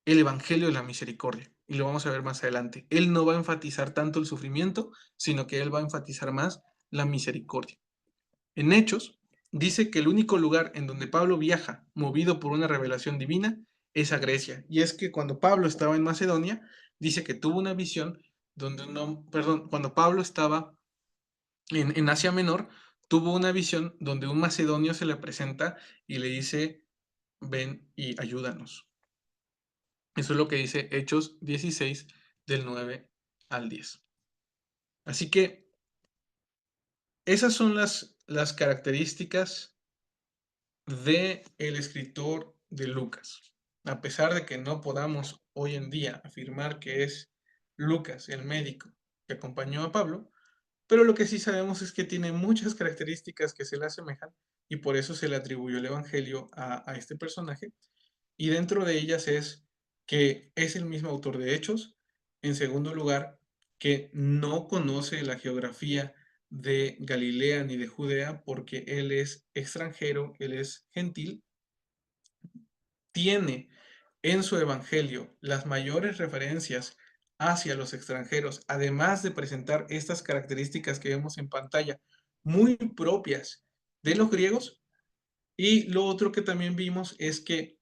evangelio de la misericordia, y lo vamos a ver más adelante. Él no va a enfatizar tanto el sufrimiento, sino que él va a enfatizar más la misericordia. En Hechos, dice que el único lugar en donde Pablo viaja, movido por una revelación divina, es a Grecia. Y es que cuando Pablo estaba en Macedonia, dice que tuvo una visión cuando Pablo estaba en Asia Menor, tuvo una visión donde un macedonio se le presenta y le dice, ven y ayúdanos. Eso es lo que dice Hechos 16, del 9 al 10. Así que esas son las características de el escritor de Lucas. A pesar de que no podamos hoy en día afirmar que es Lucas el médico que acompañó a Pablo, pero lo que sí sabemos es que tiene muchas características que se le asemejan y por eso se le atribuyó el evangelio a este personaje. Y dentro de ellas es que es el mismo autor de Hechos. En segundo lugar, que no conoce la geografía de Galilea ni de Judea porque él es extranjero, él es gentil. Tiene en su evangelio las mayores referencias hacia los extranjeros, además de presentar estas características que vemos en pantalla, muy propias de los griegos. Y lo otro que también vimos es que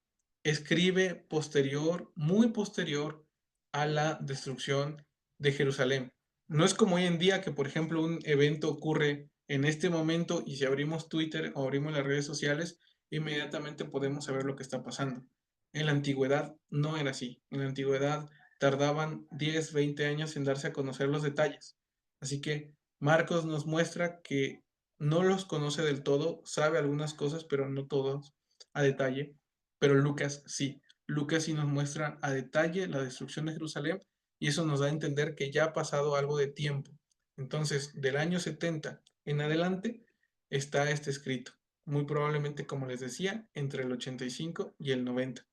escribe posterior, muy posterior a la destrucción de Jerusalén. No es como hoy en día que, por ejemplo, un evento ocurre en este momento y si abrimos Twitter o abrimos las redes sociales, inmediatamente podemos saber lo que está pasando. En la antigüedad no era así. En la antigüedad tardaban 10, 20 años en darse a conocer los detalles. Así que Marcos nos muestra que no los conoce del todo, sabe algunas cosas, pero no todas a detalle. Pero Lucas sí. Lucas sí nos muestra a detalle la destrucción de Jerusalén y eso nos da a entender que ya ha pasado algo de tiempo. Entonces, del año 70 en adelante está este escrito. Muy probablemente, como les decía, entre el 85 y el 90.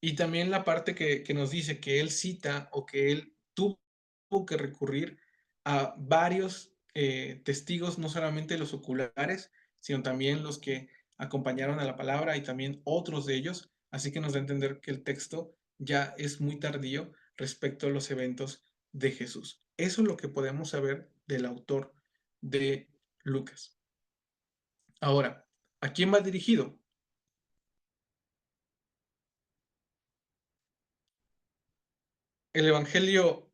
Y también la parte que nos dice que él cita o que él tuvo que recurrir a varios testigos, no solamente los oculares, sino también los que acompañaron a la palabra y también otros de ellos. Así que nos da a entender que el texto ya es muy tardío respecto a los eventos de Jesús. Eso es lo que podemos saber del autor de Lucas. Ahora, ¿a quién va dirigido? El Evangelio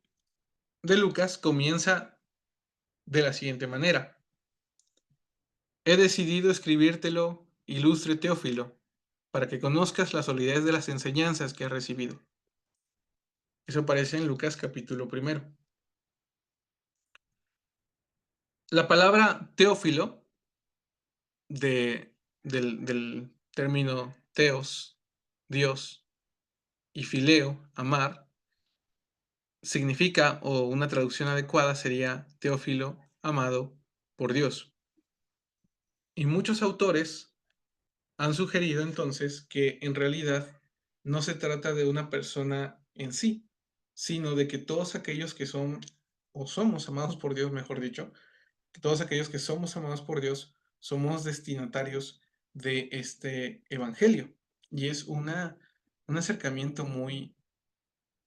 de Lucas comienza de la siguiente manera. He decidido escribírtelo, ilustre Teófilo, para que conozcas la solidez de las enseñanzas que has recibido. Eso aparece en Lucas capítulo 1. La palabra Teófilo, del término teos, Dios, y fileo, amar, significa, o una traducción adecuada sería Teófilo, amado por Dios. Y muchos autores han sugerido entonces que en realidad no se trata de una persona en sí, sino de que todos aquellos que son o somos amados por Dios, mejor dicho, que todos aquellos que somos amados por Dios somos destinatarios de este evangelio. Y es un acercamiento muy,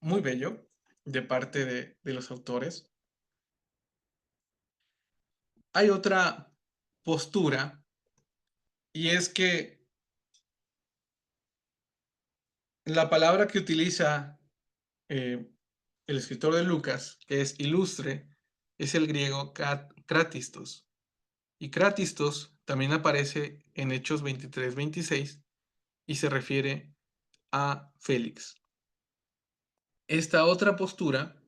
muy bello de parte de los autores. Hay otra postura y es que la palabra que utiliza el escritor de Lucas, que es ilustre, es el griego kratistos. Y kratistos también aparece en Hechos 23-26 y se refiere a Félix. Esta otra postura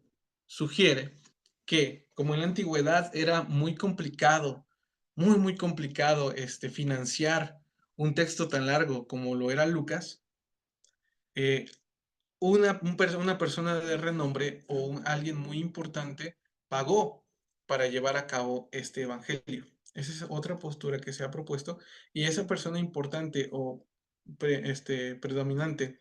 sugiere que, como en la antigüedad era muy complicado, muy complicado financiar un texto tan largo como lo era Lucas, una persona de renombre o alguien muy importante pagó para llevar a cabo este evangelio. Esa es otra postura que se ha propuesto y esa persona importante o predominante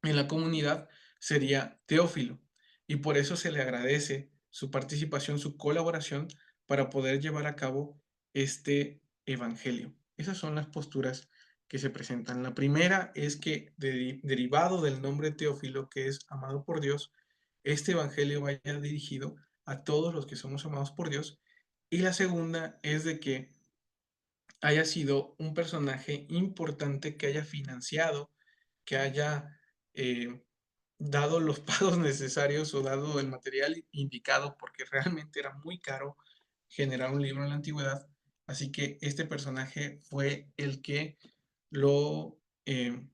en la comunidad sería Teófilo y por eso se le agradece su participación, su colaboración para poder llevar a cabo este evangelio. Esas son las posturas que se presentan. La primera es que derivado del nombre Teófilo, que es amado por Dios, este evangelio vaya dirigido a todos los que somos amados por Dios. Y la segunda es de que haya sido un personaje importante que haya financiado, que haya dado los pagos necesarios o dado el material indicado, porque realmente era muy caro generar un libro en la antigüedad. Así que este personaje fue el que lo, eh,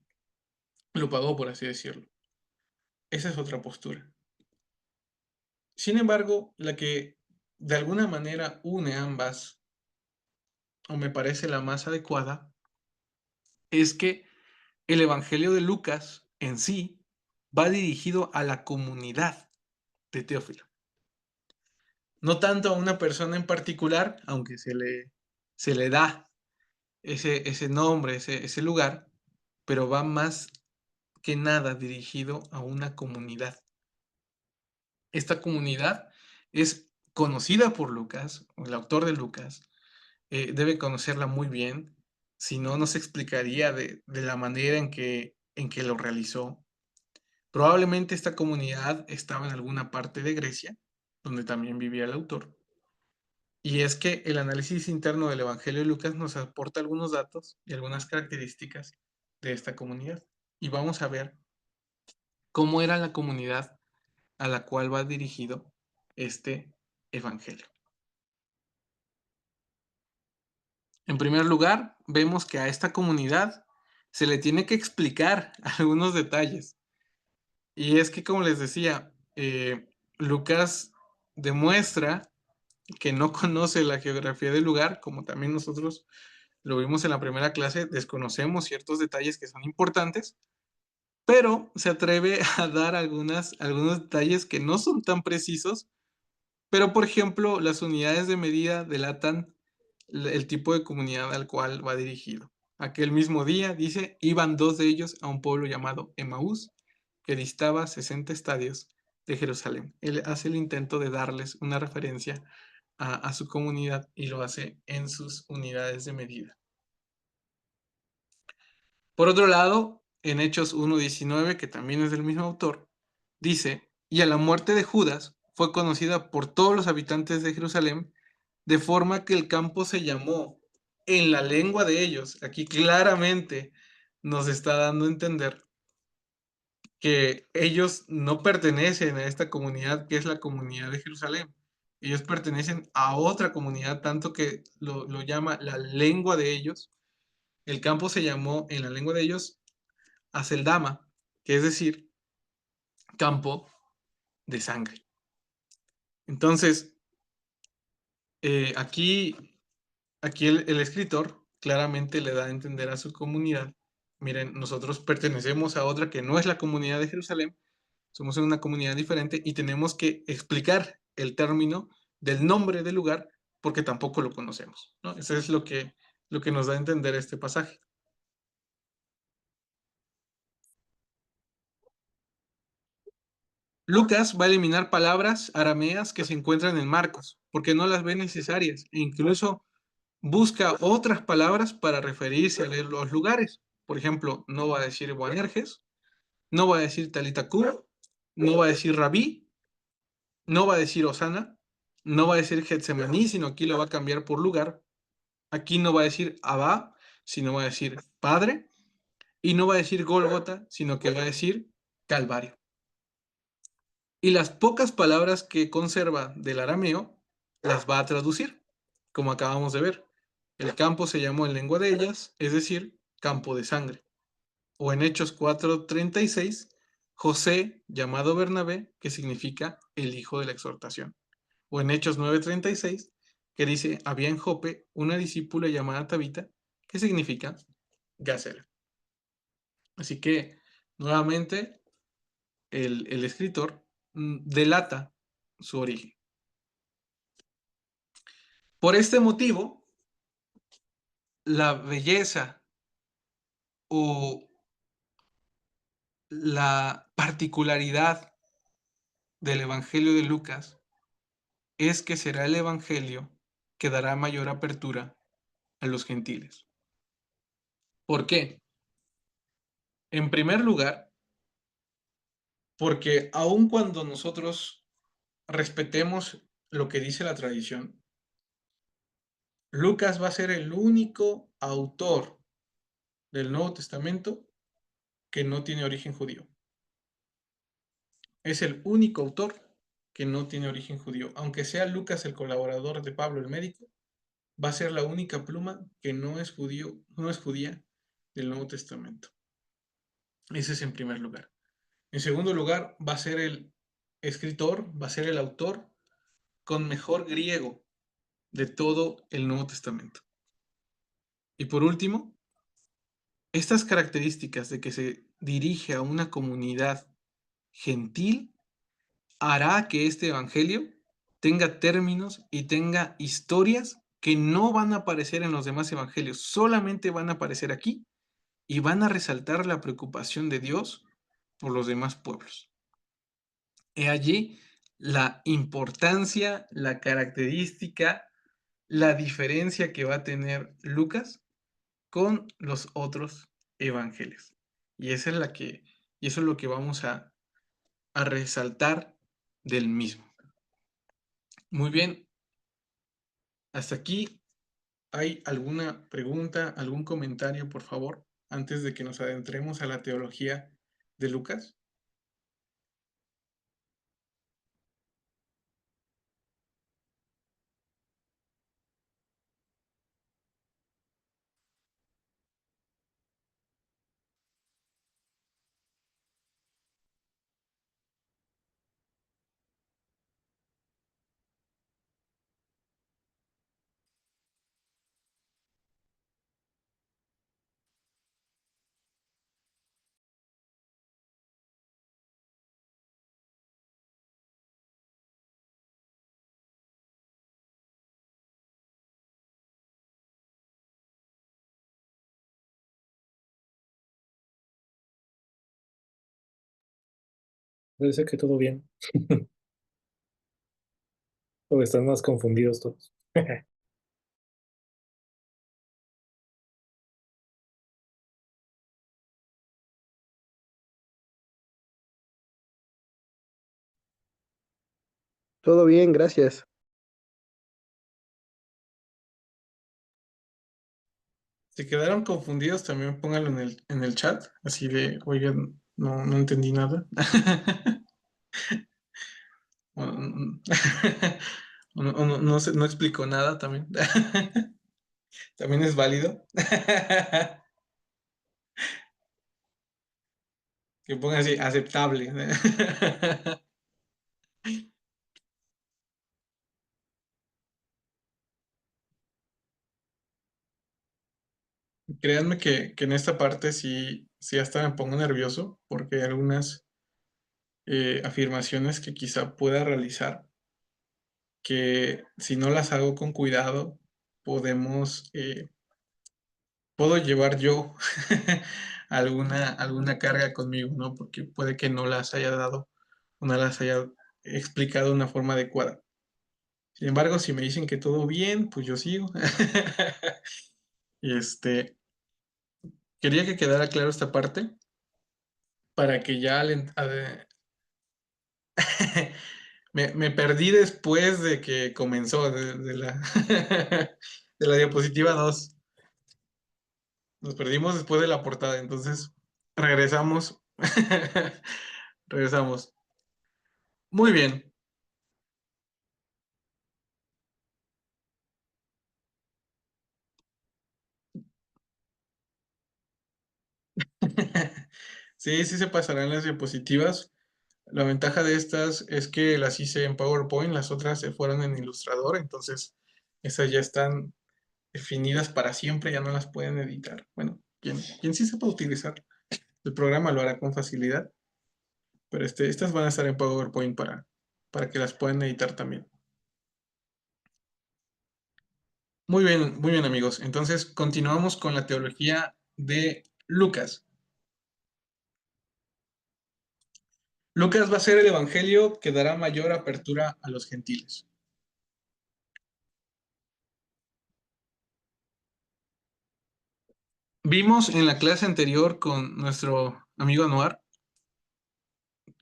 lo pagó, por así decirlo. Esa es otra postura. Sin embargo, la que de alguna manera une ambas, o me parece la más adecuada, es que el Evangelio de Lucas en sí va dirigido a la comunidad de Teófilo. No tanto a una persona en particular, aunque se le da ese nombre, ese lugar, pero va más que nada dirigido a una comunidad. Esta comunidad es conocida por Lucas, el autor de Lucas, debe conocerla muy bien, si no, no se explicaría de la manera en que lo realizó. Probablemente esta comunidad estaba en alguna parte de Grecia, donde también vivía el autor. Y es que el análisis interno del Evangelio de Lucas nos aporta algunos datos y algunas características de esta comunidad. Y vamos a ver cómo era la comunidad a la cual va dirigido este evangelio. En primer lugar, vemos que a esta comunidad se le tiene que explicar algunos detalles. Y es que, como les decía, Lucas demuestra que no conoce la geografía del lugar, como también nosotros lo vimos en la primera clase, desconocemos ciertos detalles que son importantes, pero se atreve a dar algunos detalles que no son tan precisos, pero por ejemplo, las unidades de medida delatan el tipo de comunidad al cual va dirigido. Aquel mismo día, dice, iban 2 de ellos a un pueblo llamado Emaús, que distaba 60 estadios de Jerusalén. Él hace el intento de darles una referencia a su comunidad y lo hace en sus unidades de medida. Por otro lado, en Hechos 1:19, que también es del mismo autor, dice, y a la muerte de Judas fue conocida por todos los habitantes de Jerusalén, de forma que el campo se llamó en la lengua de ellos. Aquí claramente nos está dando a entender que ellos no pertenecen a esta comunidad que es la comunidad de Jerusalén. Ellos pertenecen a otra comunidad, tanto que lo llama la lengua de ellos. El campo se llamó en la lengua de ellos Aceldama, que es decir, campo de sangre. Entonces, aquí el escritor claramente le da a entender a su comunidad, miren, nosotros pertenecemos a otra que no es la comunidad de Jerusalén, somos una comunidad diferente y tenemos que explicar el término del nombre del lugar porque tampoco lo conocemos, ¿no? Eso es lo que nos da a entender este pasaje. Lucas va a eliminar palabras arameas que se encuentran en Marcos, porque no las ve necesarias, e incluso busca otras palabras para referirse a los lugares. Por ejemplo, no va a decir Boanerges, no va a decir Talita Kum, no va a decir Rabí, no va a decir Osana, no va a decir Getsemaní, sino aquí lo va a cambiar por lugar. Aquí no va a decir Abba, sino va a decir Padre, y no va a decir Gólgota, sino que va a decir Calvario. Y las pocas palabras que conserva del arameo las va a traducir, como acabamos de ver. El campo se llamó en lengua de ellas, es decir, campo de sangre. O en Hechos 4:36, José, llamado Bernabé, que significa el hijo de la exhortación. O en Hechos 9:36, que dice, había en Jope una discípula llamada Tabita, que significa gacela. Así que, nuevamente, el escritor delata su origen. Por este motivo, la belleza o la particularidad del Evangelio de Lucas es que será el Evangelio que dará mayor apertura a los gentiles. ¿Por qué? En primer lugar, porque aun cuando nosotros respetemos lo que dice la tradición, Lucas va a ser el único autor del Nuevo Testamento que no tiene origen judío. Es el único autor que no tiene origen judío. Aunque sea Lucas el colaborador de Pablo el médico, va a ser la única pluma que no es judía del Nuevo Testamento. Ese es en primer lugar. En segundo lugar, va a ser el escritor, va a ser el autor con mejor griego de todo el Nuevo Testamento. Y por último, estas características de que se dirige a una comunidad gentil hará que este evangelio tenga términos y tenga historias que no van a aparecer en los demás evangelios, solamente van a aparecer aquí y van a resaltar la preocupación de Dios por los demás pueblos. He allí la importancia, la característica, la diferencia que va a tener Lucas con los otros evangelios. Y esa es y eso es lo que vamos a resaltar del mismo. Muy bien, hasta aquí. ¿Hay alguna pregunta, algún comentario, por favor, antes de que nos adentremos a la teología de Lucas? Debe ser que todo bien. O están más confundidos todos. Todo bien, gracias. Si quedaron confundidos, también pónganlo en el chat, así de, oigan, no entendí nada. O no explicó nada también. También es válido. Que pongan así, aceptable. Créanme que en esta parte sí hasta me pongo nervioso porque hay algunas afirmaciones que quizá pueda realizar que si no las hago con cuidado podemos puedo llevar yo alguna carga conmigo, ¿no? Porque puede que no las haya dado o no las haya explicado de una forma adecuada. Sin embargo, si me dicen que todo bien, pues yo sigo. Y quería que quedara claro esta parte para que ya me perdí después de que comenzó de la, de la diapositiva 2. Nos perdimos después de la portada, entonces regresamos. Regresamos. Muy bien. Sí se pasarán las diapositivas. La ventaja de estas es que las hice en PowerPoint, las otras se fueron en Illustrator, entonces esas ya están definidas para siempre, ya no las pueden editar. Bueno, quien sí sepa utilizar el programa lo hará con facilidad, pero estas van a estar en PowerPoint para que las puedan editar también. Muy bien amigos. Entonces continuamos con la teología de Lucas. Lucas va a ser el evangelio que dará mayor apertura a los gentiles. Vimos en la clase anterior con nuestro amigo Anuar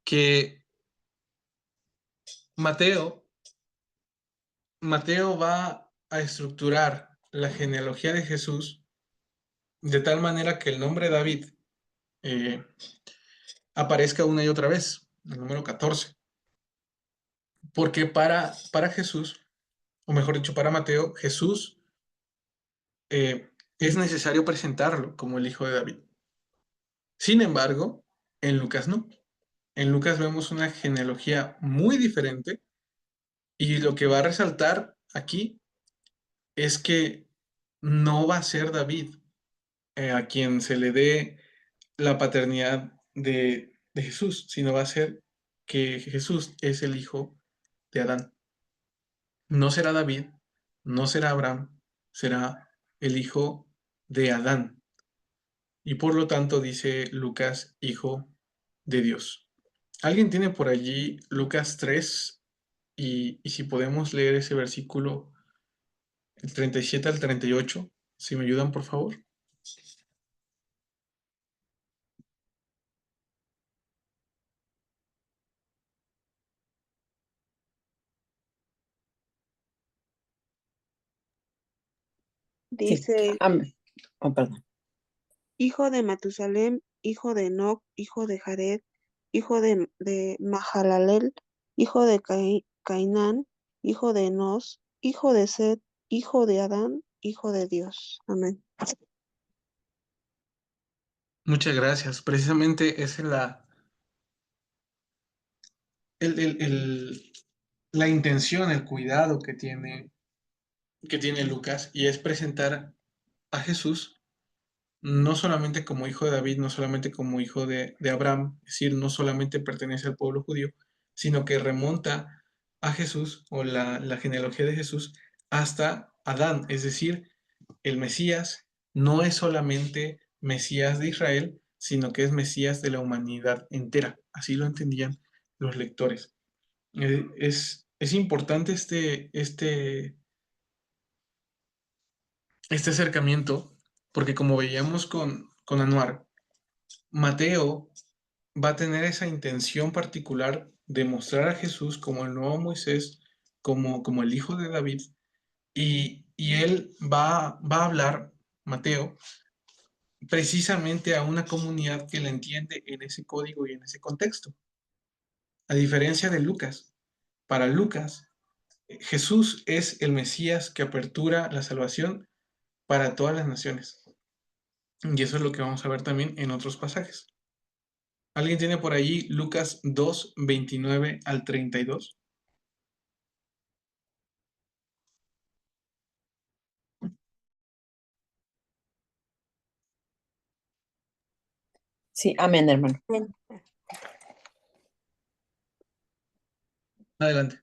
que Mateo, Mateo va a estructurar la genealogía de Jesús de tal manera que el nombre David eh, aparezca una y otra vez, el número 14. Porque para Jesús, o mejor dicho, para Mateo, Jesús es necesario presentarlo como el hijo de David. Sin embargo, en Lucas no. En Lucas vemos una genealogía muy diferente y lo que va a resaltar aquí es que no va a ser David a quien se le dé la paternidad de Jesús, sino va a ser que Jesús es el hijo de Adán. No será David, no será Abraham, será el hijo de Adán. Y por lo tanto dice Lucas, hijo de Dios. ¿Alguien tiene por allí Lucas 3? Y si podemos leer ese versículo, el 37 al 38, si me ayudan, por favor. Sí. Dice, Amén. Oh, perdón. hijo de Matusalem, hijo de Enoc, hijo de Jared, hijo de Mahalalel, hijo de Cainán, hijo de Enos, hijo de Set, hijo de Adán, hijo de Dios. Amén. Muchas gracias. Precisamente esa es la intención, el cuidado que tiene Lucas, y es presentar a Jesús no solamente como hijo de David, no solamente como hijo de Abraham, es decir, no solamente pertenece al pueblo judío, sino que remonta a Jesús o la genealogía de Jesús hasta Adán, es decir, el Mesías no es solamente Mesías de Israel, sino que es Mesías de la humanidad entera. Así lo entendían los lectores. Es importante este acercamiento, porque como veíamos con Anuar, Mateo va a tener esa intención particular de mostrar a Jesús como el nuevo Moisés, como el hijo de David, y él va a hablar, Mateo, precisamente a una comunidad que la entiende en ese código y en ese contexto. A diferencia de Lucas, para Lucas, Jesús es el Mesías que apertura la salvación para todas las naciones. Y eso es lo que vamos a ver también en otros pasajes. ¿Alguien tiene por allí Lucas 2, 29 al 32? Sí, amén, hermano. Amén. Adelante.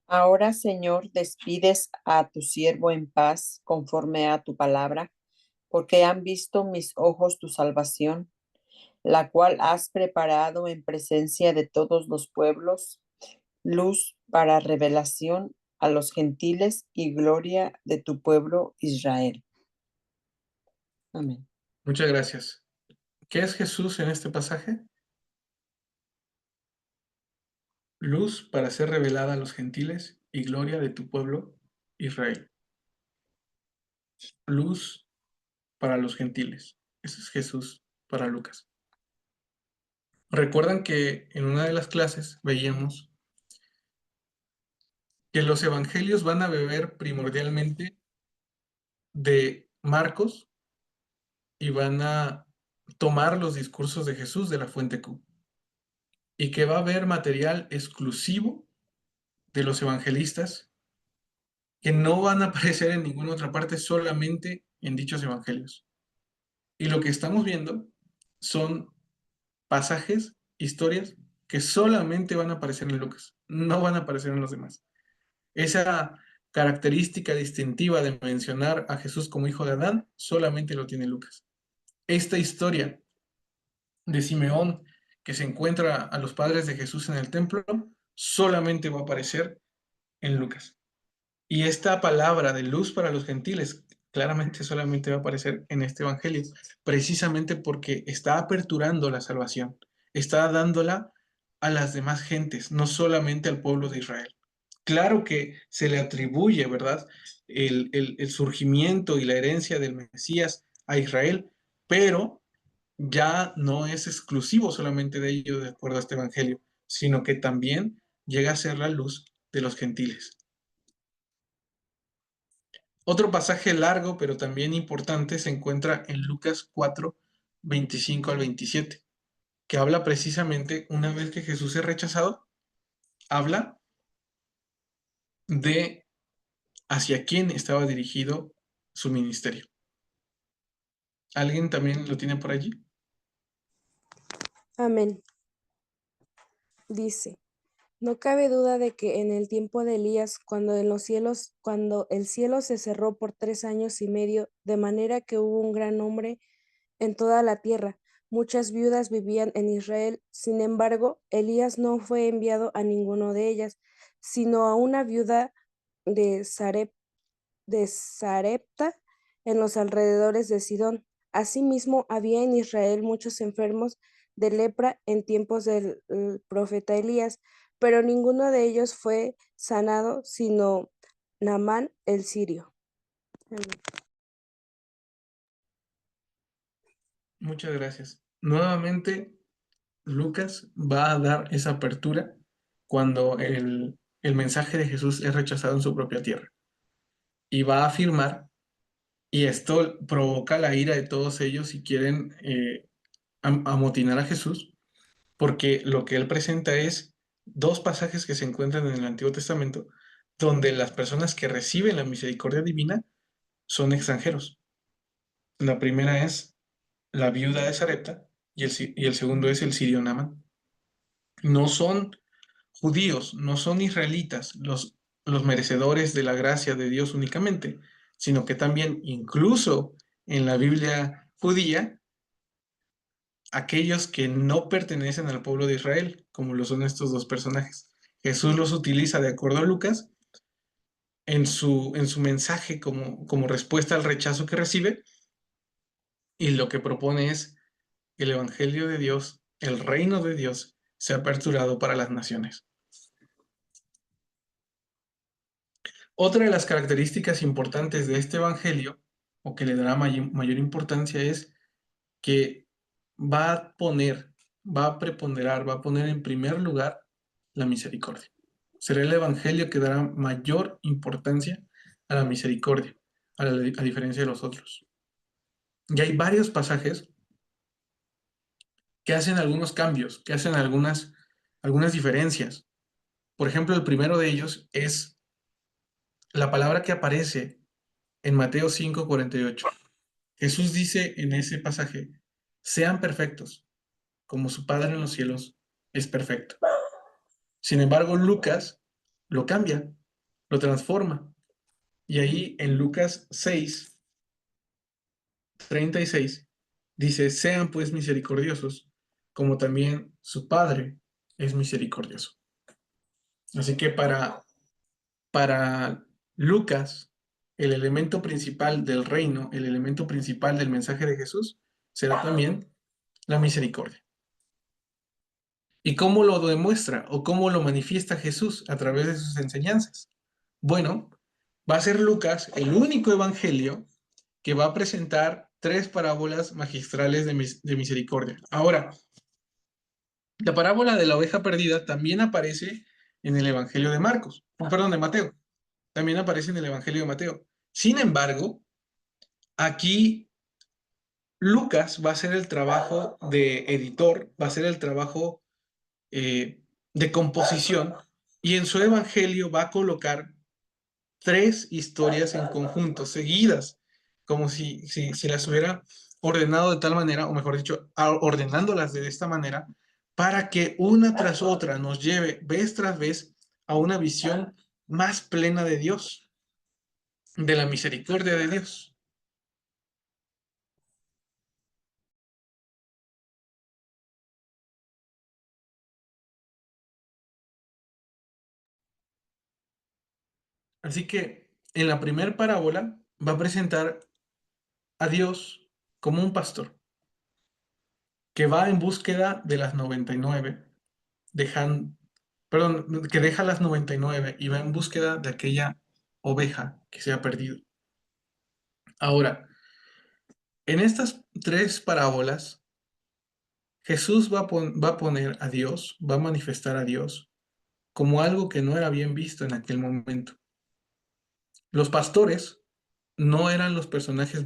Ahora, Señor, despides a tu siervo en paz conforme a tu palabra, porque han visto mis ojos tu salvación, la cual has preparado en presencia de todos los pueblos, luz para revelación a los gentiles y gloria de tu pueblo Israel. Amén. Muchas gracias. ¿Qué es Jesús en este pasaje? Luz para ser revelada a los gentiles y gloria de tu pueblo Israel. Luz para los gentiles. Ese es Jesús para Lucas. Recuerdan que en una de las clases veíamos que los evangelios van a beber primordialmente de Marcos y van a tomar los discursos de Jesús de la fuente Q. Y que va a haber material exclusivo de los evangelistas que no van a aparecer en ninguna otra parte, solamente en dichos evangelios. Y lo que estamos viendo son pasajes, historias, que solamente van a aparecer en Lucas, no van a aparecer en los demás. Esa característica distintiva de mencionar a Jesús como hijo de Adán, solamente lo tiene Lucas. Esta historia de Simeón, que se encuentra a los padres de Jesús en el templo, solamente va a aparecer en Lucas. Y esta palabra de luz para los gentiles claramente solamente va a aparecer en este evangelio, precisamente porque está aperturando la salvación, está dándola a las demás gentes, no solamente al pueblo de Israel. Claro que se le atribuye, ¿verdad?, el surgimiento y la herencia del Mesías a Israel, pero ya no es exclusivo solamente de ello, de acuerdo a este evangelio, sino que también llega a ser la luz de los gentiles. Otro pasaje largo, pero también importante, se encuentra en Lucas 4, 25 al 27, que habla precisamente, una vez que Jesús es rechazado, habla de hacia quién estaba dirigido su ministerio. ¿Alguien también lo tiene por allí? Amén. Dice, no cabe duda de que en el tiempo de Elías, cuando el cielo se cerró por 3 años y medio, de manera que hubo un gran hambre en toda la tierra, muchas viudas vivían en Israel. Sin embargo, Elías no fue enviado a ninguno de ellas, sino a una viuda de Sarepta, en los alrededores de Sidón. Asimismo, había en Israel muchos enfermos de lepra en tiempos del profeta Elías, pero ninguno de ellos fue sanado, sino Naamán el sirio. Amén. Muchas gracias. Nuevamente, Lucas va a dar esa apertura cuando el mensaje de Jesús es rechazado en su propia tierra. Y va a afirmar, y esto provoca la ira de todos ellos si quieren amotinar a Jesús, porque lo que él presenta es dos pasajes que se encuentran en el Antiguo Testamento, donde las personas que reciben la misericordia divina son extranjeros. La primera es la viuda de Sarepta y el segundo es el sirio Naamán. No son judíos, no son israelitas los merecedores de la gracia de Dios únicamente, sino que también incluso en la Biblia judía, aquellos que no pertenecen al pueblo de Israel, como lo son estos dos personajes. Jesús los utiliza de acuerdo a Lucas en su mensaje como respuesta al rechazo que recibe, y lo que propone es que el Evangelio de Dios, el reino de Dios, sea aperturado para las naciones. Otra de las características importantes de este Evangelio, o que le dará mayor importancia, es que va a poner, va a preponderar, va a poner en primer lugar la misericordia. Será el Evangelio que dará mayor importancia a la misericordia, a diferencia de los otros. Y hay varios pasajes que hacen algunos cambios, que hacen algunas diferencias. Por ejemplo, el primero de ellos es la palabra que aparece en Mateo 5:48. Jesús dice en ese pasaje, sean perfectos, como su Padre en los cielos es perfecto. Sin embargo, Lucas lo cambia, lo transforma. Y ahí en Lucas 6:36 dice, sean pues misericordiosos, como también su Padre es misericordioso. Así que para Lucas, el elemento principal del reino, el elemento principal del mensaje de Jesús, será también la misericordia. ¿Y cómo lo demuestra o cómo lo manifiesta Jesús a través de sus enseñanzas? Bueno, va a ser Lucas el único evangelio que va a presentar 3 parábolas magistrales de misericordia. Ahora, la parábola de la oveja perdida también aparece en el evangelio de Marcos, perdón, de Mateo. También aparece en el evangelio de Mateo. Sin embargo, aquí Lucas va a hacer el trabajo de editor, va a hacer el trabajo de composición, y en su evangelio va a colocar 3 historias en conjunto, seguidas, como si las hubiera ordenado de tal manera, o mejor dicho, ordenándolas de esta manera, para que una tras otra nos lleve vez tras vez a una visión más plena de Dios, de la misericordia de Dios. Así que en la primera parábola va a presentar a Dios como un pastor que va en búsqueda de las 99, que deja las 99 y va en búsqueda de aquella oveja que se ha perdido. Ahora, en estas 3 parábolas, Jesús va a poner a Dios, va a manifestar a Dios como algo que no era bien visto en aquel momento. Los pastores no eran los personajes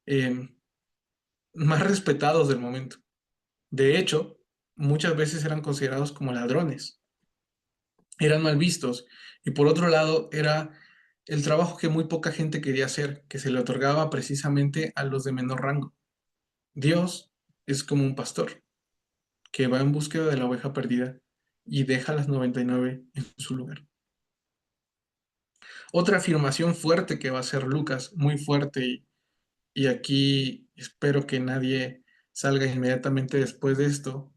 eh, más respetados del momento. De hecho, muchas veces eran considerados como ladrones, eran mal vistos, y por otro lado era el trabajo que muy poca gente quería hacer, que se le otorgaba precisamente a los de menor rango. Dios es como un pastor que va en búsqueda de la oveja perdida y deja las 99 en su lugar. Otra afirmación fuerte que va a hacer Lucas, muy fuerte, y aquí espero que nadie salga inmediatamente después de esto,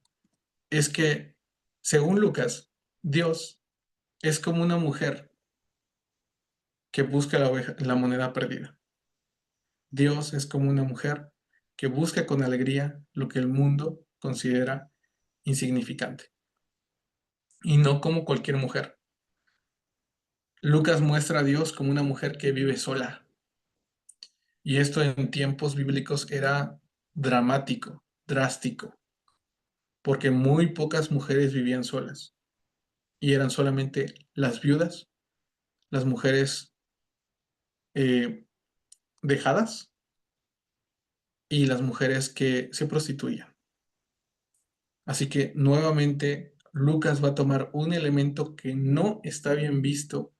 es que, según Lucas, Dios es como una mujer que busca la moneda perdida. Dios es como una mujer que busca con alegría lo que el mundo considera insignificante, y no como cualquier mujer. Lucas muestra a Dios como una mujer que vive sola, y esto en tiempos bíblicos era dramático, drástico, porque muy pocas mujeres vivían solas y eran solamente las viudas, las mujeres dejadas y las mujeres que se prostituían. Así que nuevamente Lucas va a tomar un elemento que no está bien visto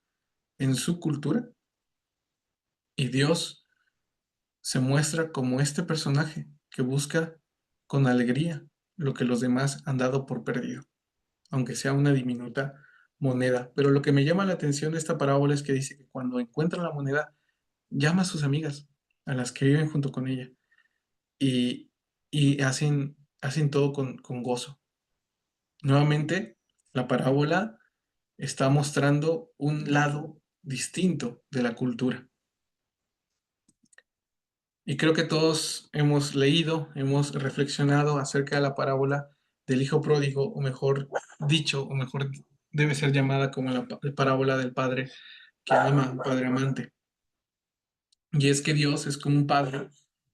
en su cultura y Dios se muestra como este personaje que busca con alegría lo que los demás han dado por perdido, aunque sea una diminuta moneda. Pero lo que me llama la atención de esta parábola es que dice que cuando encuentra la moneda, llama a sus amigas, a las que viven junto con ella, y, y hacen todo con gozo. Nuevamente, la parábola está mostrando un lado distinto de la cultura. Y creo que todos hemos leído, hemos reflexionado acerca de la parábola del hijo pródigo, o mejor dicho, o mejor debe ser llamada como la parábola del padre que ama, un padre amante. Y es que Dios es como un padre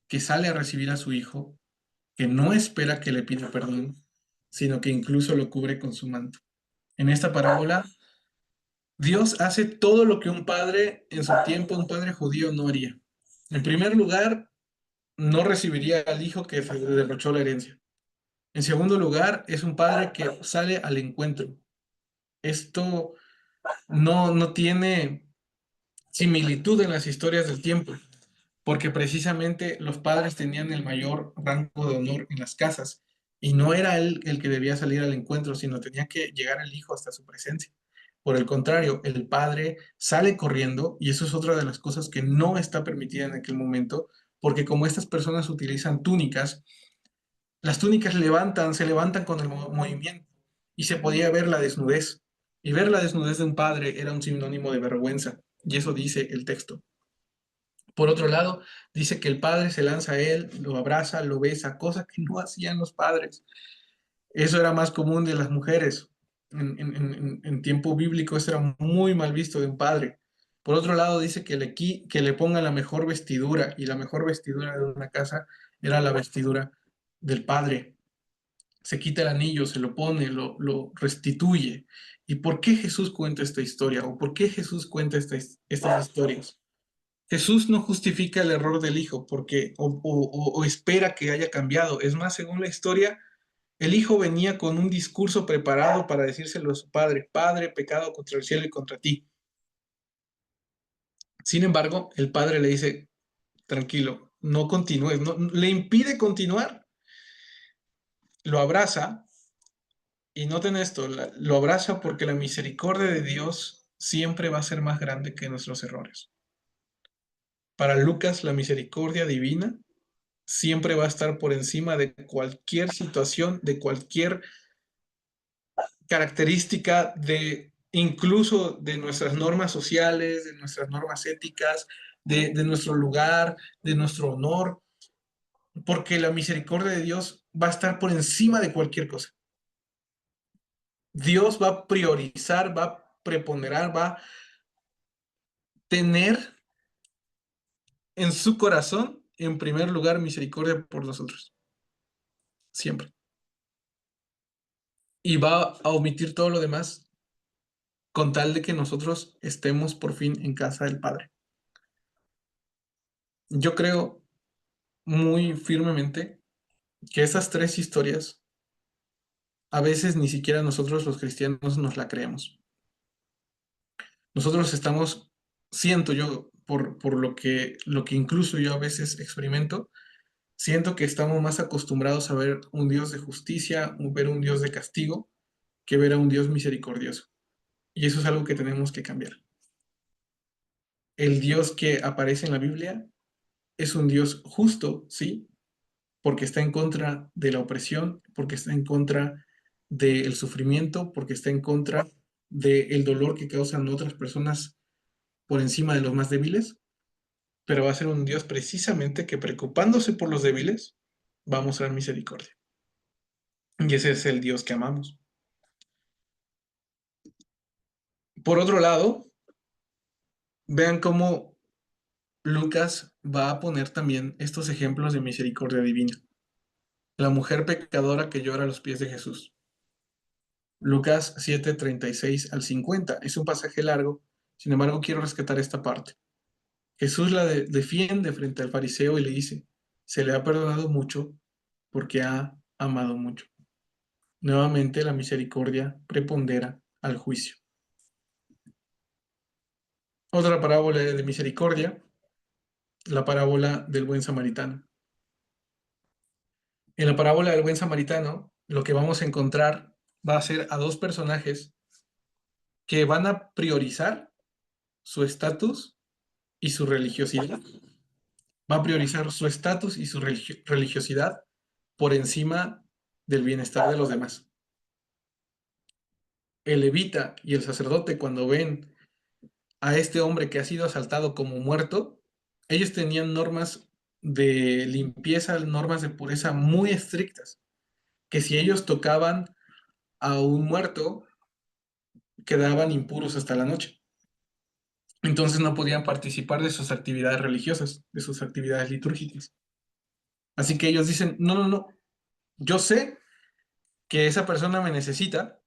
que sale a recibir a su hijo, que no espera que le pida perdón, sino que incluso lo cubre con su manto. En esta parábola, Dios hace todo lo que un padre en su tiempo, un padre judío, no haría. En primer lugar, no recibiría al hijo que le derrochó la herencia. En segundo lugar, es un padre que sale al encuentro. Esto no tiene similitud en las historias del tiempo, porque precisamente los padres tenían el mayor rango de honor en las casas y no era él el que debía salir al encuentro, sino tenía que llegar el hijo hasta su presencia. Por el contrario, el padre sale corriendo y eso es otra de las cosas que no está permitida en aquel momento, porque como estas personas utilizan túnicas, las túnicas se levantan con el movimiento y se podía ver la desnudez. Y ver la desnudez de un padre era un sinónimo de vergüenza, y eso dice el texto. Por otro lado, dice que el padre se lanza a él, lo abraza, lo besa, cosa que no hacían los padres. Eso era más común de las mujeres. En tiempo bíblico eso era muy mal visto de un padre. Por otro lado, dice que le ponga la mejor vestidura, y la mejor vestidura de una casa era la vestidura del padre. Se quita el anillo, se lo pone, lo restituye. ¿Y por qué Jesús cuenta esta historia? ¿O por qué Jesús cuenta estas historias? Jesús no justifica el error del hijo porque o espera que haya cambiado. Es más, según la historia, el hijo venía con un discurso preparado para decírselo a su padre: Padre, pecado contra el cielo y contra ti. Sin embargo, el padre le dice: tranquilo, no continúes, le impide continuar. Lo abraza, y noten esto, lo abraza porque la misericordia de Dios siempre va a ser más grande que nuestros errores. Para Lucas, la misericordia divina siempre va a estar por encima de cualquier situación, de cualquier característica, incluso de nuestras normas sociales, de nuestras normas éticas, de nuestro lugar, de nuestro honor, porque la misericordia de Dios va a estar por encima de cualquier cosa. Dios va a priorizar, va a preponderar, va a tener en su corazón, en primer lugar, misericordia por nosotros. Siempre. Y va a omitir todo lo demás con tal de que nosotros estemos por fin en casa del Padre. Yo creo muy firmemente que esas tres historias a veces ni siquiera nosotros los cristianos nos la creemos. Nosotros estamos, siento yo, por lo que incluso yo a veces experimento, siento que estamos más acostumbrados a ver un Dios de justicia, ver un Dios de castigo, que ver a un Dios misericordioso. Y eso es algo que tenemos que cambiar. El Dios que aparece en la Biblia es un Dios justo, sí, porque está en contra de la opresión, porque está en contra del sufrimiento, porque está en contra del dolor que causan otras personas por encima de los más débiles, pero va a ser un Dios precisamente que, preocupándose por los débiles, va a mostrar misericordia. Y ese es el Dios que amamos. Por otro lado, vean cómo Lucas va a poner también estos ejemplos de misericordia divina. la mujer pecadora que llora a los pies de Jesús. Lucas 7, 36 al 50. Es un pasaje largo, sin embargo quiero rescatar esta parte. Jesús la defiende frente al fariseo y le dice, se le ha perdonado mucho porque ha amado mucho. Nuevamente la misericordia prepondera al juicio. Otra parábola de misericordia, la parábola del buen samaritano. En la parábola del buen samaritano, lo que vamos a encontrar va a ser a dos personajes que van a priorizar su estatus y su religiosidad. Va a priorizar su estatus y su religiosidad por encima del bienestar de los demás. El levita y el sacerdote, cuando ven a este hombre que ha sido asaltado como muerto, ellos tenían normas de limpieza, normas de pureza muy estrictas, que si ellos tocaban a un muerto, quedaban impuros hasta la noche. Entonces no podían participar de sus actividades religiosas, de sus actividades litúrgicas. Así que ellos dicen, no, no, no, yo sé que esa persona me necesita,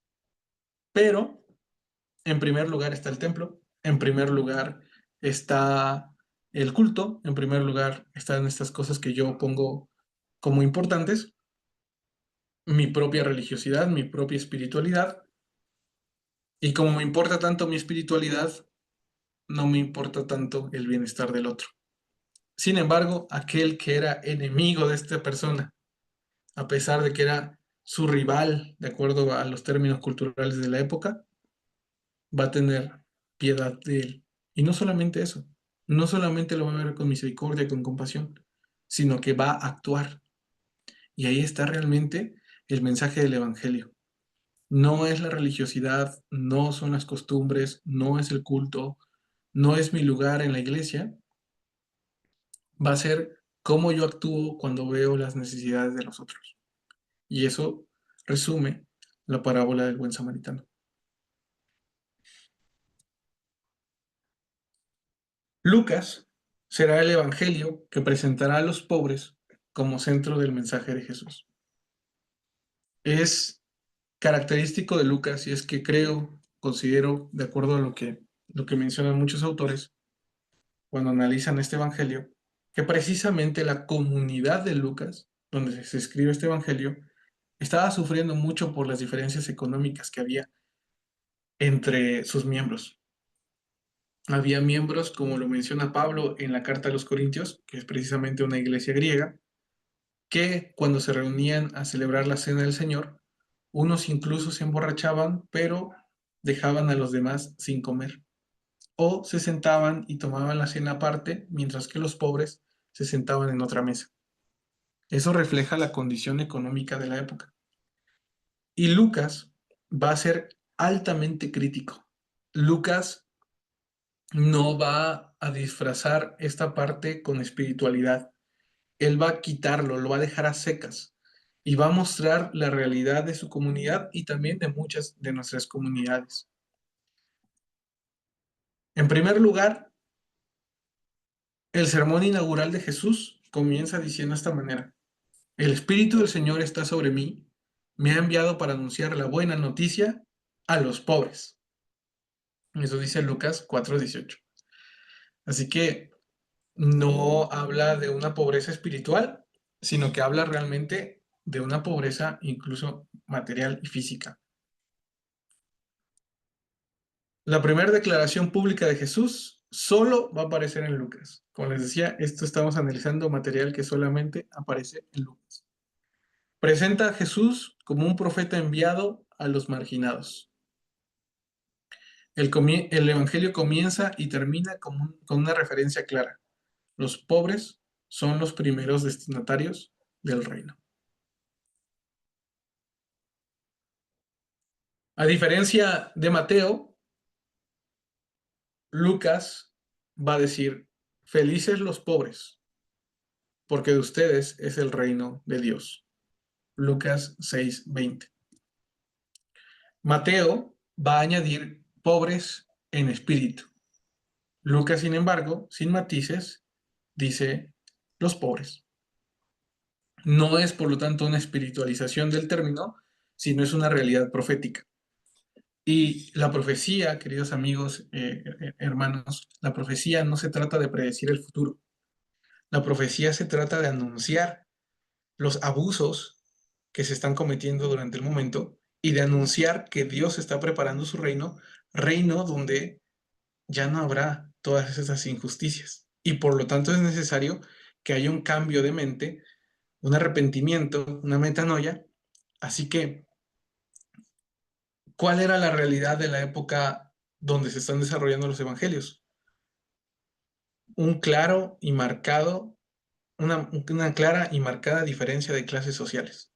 pero en primer lugar está el templo, en primer lugar está el culto, en primer lugar están estas cosas que yo pongo como importantes, mi propia religiosidad, mi propia espiritualidad, y como me importa tanto mi espiritualidad, no me importa tanto el bienestar del otro. Sin embargo, aquel que era enemigo de esta persona, a pesar de que era su rival, de acuerdo a los términos culturales de la época, va a tener piedad de él. Y no solamente eso, no solamente lo va a ver con misericordia, con compasión, sino que va a actuar. Y ahí está realmente el mensaje del Evangelio. No es la religiosidad, no son las costumbres, no es el culto, no es mi lugar en la iglesia. Va a ser cómo yo actúo cuando veo las necesidades de los otros. Y eso resume la parábola del buen samaritano. Lucas será el evangelio que presentará a los pobres como centro del mensaje de Jesús. Es característico de Lucas, y es que considero, de acuerdo a lo que mencionan muchos autores cuando analizan este evangelio, que precisamente la comunidad de Lucas, donde se escribe este evangelio, estaba sufriendo mucho por las diferencias económicas que había entre sus miembros. Había miembros, como lo menciona Pablo en la carta a los Corintios, que es precisamente una iglesia griega, que cuando se reunían a celebrar la cena del Señor, unos incluso se emborrachaban, pero dejaban a los demás sin comer. O se sentaban y tomaban la cena aparte, mientras que los pobres se sentaban en otra mesa. Eso refleja la condición económica de la época. Y Lucas va a ser altamente crítico. Lucas no va a disfrazar esta parte con espiritualidad. Él va a quitarlo, lo va a dejar a secas y va a mostrar la realidad de su comunidad y también de muchas de nuestras comunidades. En primer lugar, el sermón inaugural de Jesús comienza diciendo de esta manera: el Espíritu del Señor está sobre mí, me ha enviado para anunciar la buena noticia a los pobres. Eso dice Lucas 4:18. Así que no habla de una pobreza espiritual, sino que habla realmente de una pobreza incluso material y física. La primera declaración pública de Jesús solo va a aparecer en Lucas. Como les decía, esto estamos analizando material que solamente aparece en Lucas. Presenta a Jesús como un profeta enviado a los marginados. El Evangelio comienza y termina con una referencia clara. Los pobres son los primeros destinatarios del reino. A diferencia de Mateo, Lucas va a decir: felices los pobres, porque de ustedes es el reino de Dios. Lucas 6:20. Mateo va a añadir pobres en espíritu. Lucas, sin embargo, sin matices, dice los pobres. No es, por lo tanto, una espiritualización del término, sino es una realidad profética. Y la profecía, queridos amigos, hermanos, la profecía no se trata de predecir el futuro. La profecía se trata de anunciar los abusos que se están cometiendo durante el momento y de anunciar que Dios está preparando su reino, reino donde ya no habrá todas esas injusticias. Y por lo tanto es necesario que haya un cambio de mente, un arrepentimiento, una metanoia. Así que, ¿cuál era la realidad de la época donde se están desarrollando los evangelios? Un claro y marcado, una clara y marcada diferencia de clases sociales,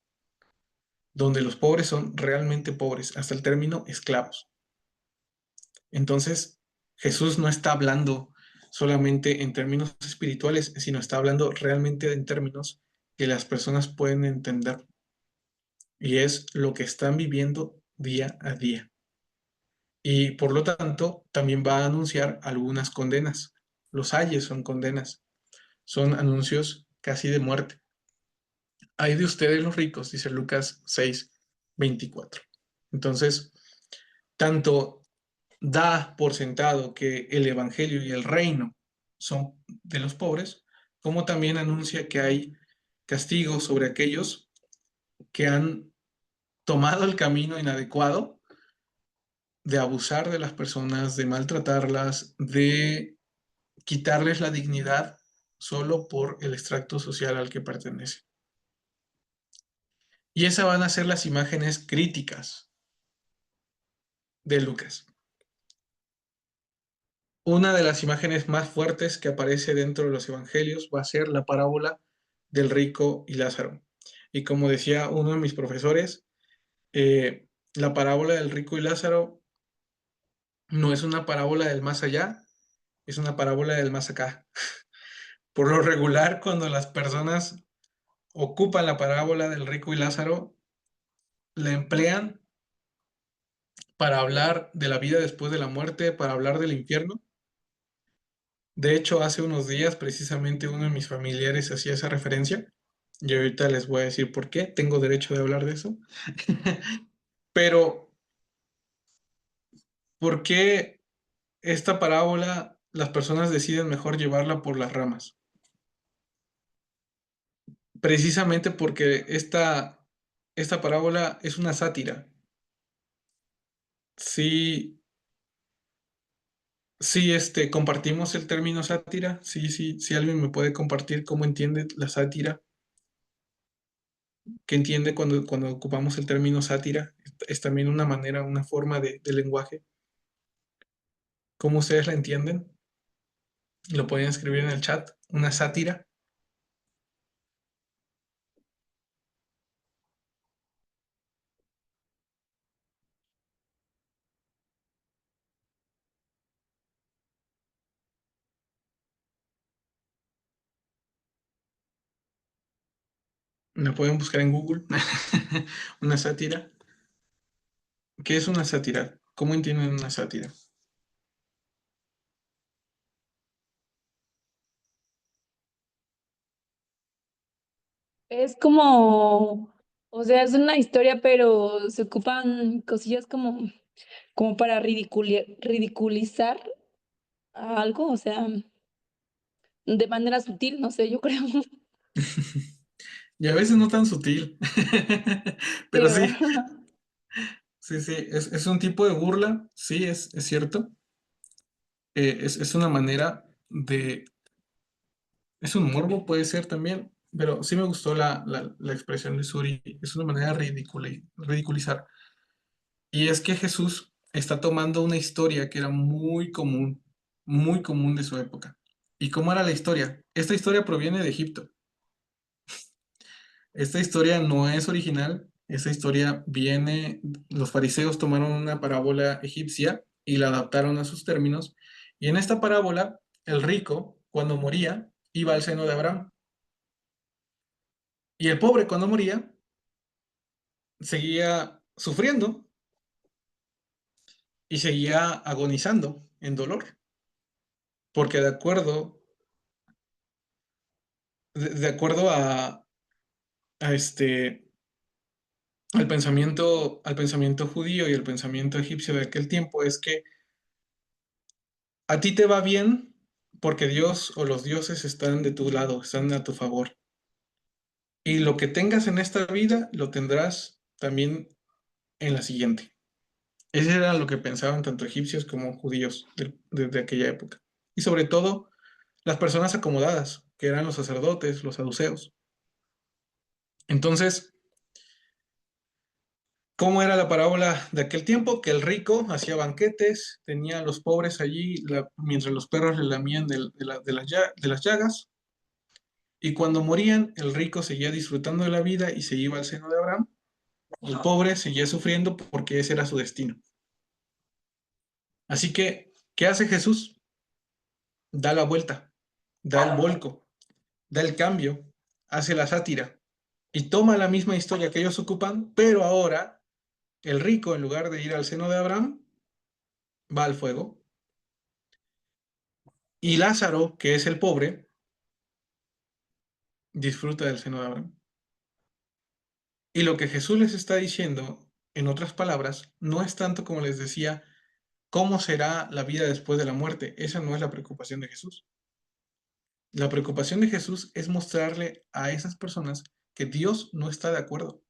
donde los pobres son realmente pobres, hasta el término esclavos. Entonces, Jesús no está hablando solamente en términos espirituales, sino está hablando realmente en términos que las personas pueden entender. Y es lo que están viviendo día a día. Y por lo tanto, también va a anunciar algunas condenas. Los ayes son condenas, son anuncios casi de muerte. Hay de ustedes los ricos, dice Lucas 6:24. Entonces, tanto da por sentado que el evangelio y el reino son de los pobres, como también anuncia que hay castigo sobre aquellos que han tomado el camino inadecuado de abusar de las personas, de maltratarlas, de quitarles la dignidad solo por el extracto social al que pertenece. Y esas van a ser las imágenes críticas de Lucas. Una de las imágenes más fuertes que aparece dentro de los evangelios va a ser la parábola del rico y Lázaro. Y como decía uno de mis profesores, la parábola del rico y Lázaro no es una parábola del más allá, es una parábola del más acá. Por lo regular, cuando las personas ocupan la parábola del rico y Lázaro, la emplean para hablar de la vida después de la muerte, para hablar del infierno. De hecho, hace unos días precisamente uno de mis familiares hacía esa referencia. Y ahorita les voy a decir por qué. Tengo derecho de hablar de eso. Pero, ¿por qué esta parábola las personas deciden mejor llevarla por las ramas? Precisamente porque esta parábola es una sátira. Sí, sí, compartimos el término sátira. Sí, sí, si alguien me puede compartir cómo entiende la sátira, qué entiende cuando ocupamos el término sátira. Es también una manera, una forma de lenguaje. ¿Cómo ustedes la entienden? Lo pueden escribir en el chat. Una sátira. La pueden buscar en Google. Una sátira. ¿Qué es una sátira? ¿Cómo entienden una sátira? Es como, o sea, es una historia, pero se ocupan cosillas como para ridiculizar a algo, o sea, de manera sutil, no sé, yo creo. Y a veces no tan sutil. Sí, Pero ¿verdad? sí, sí, sí. Es un tipo de burla. Sí, es cierto. Es una manera de... Es un morbo, puede ser también. Pero sí me gustó la expresión de Suri. Es una manera de ridiculizar. Y es que Jesús está tomando una historia que era muy común de su época. ¿Y cómo era la historia? Esta historia proviene de Egipto. Esta historia no es original. Esta historia viene, los fariseos tomaron una parábola egipcia y la adaptaron a sus términos. Y en esta parábola, el rico, cuando moría, iba al seno de Abraham. Y el pobre, cuando moría, seguía sufriendo y seguía agonizando en dolor. Porque de acuerdo al pensamiento judío y el pensamiento egipcio de aquel tiempo es que a ti te va bien porque Dios o los dioses están de tu lado, están a tu favor. Y lo que tengas en esta vida lo tendrás también en la siguiente. Ese era lo que pensaban tanto egipcios como judíos desde aquella época. Y sobre todo las personas acomodadas, que eran los sacerdotes, los saduceos. Entonces, ¿cómo era la parábola de aquel tiempo? Que el rico hacía banquetes, tenía a los pobres allí mientras los perros le lamían de las llagas, y cuando morían, el rico seguía disfrutando de la vida y se iba al seno de Abraham, y el pobre seguía sufriendo porque ese era su destino. Así que, ¿qué hace Jesús? Da la vuelta, da el volco, da el cambio, hace la sátira y toma la misma historia que ellos ocupan, pero ahora el rico, en lugar de ir al seno de Abraham, va al fuego. Y Lázaro, que es el pobre, disfruta del seno de Abraham. Y lo que Jesús les está diciendo, en otras palabras, no es tanto como les decía, cómo será la vida después de la muerte. Esa no es la preocupación de Jesús. La preocupación de Jesús es mostrarle a esas personas que Dios no está de acuerdo,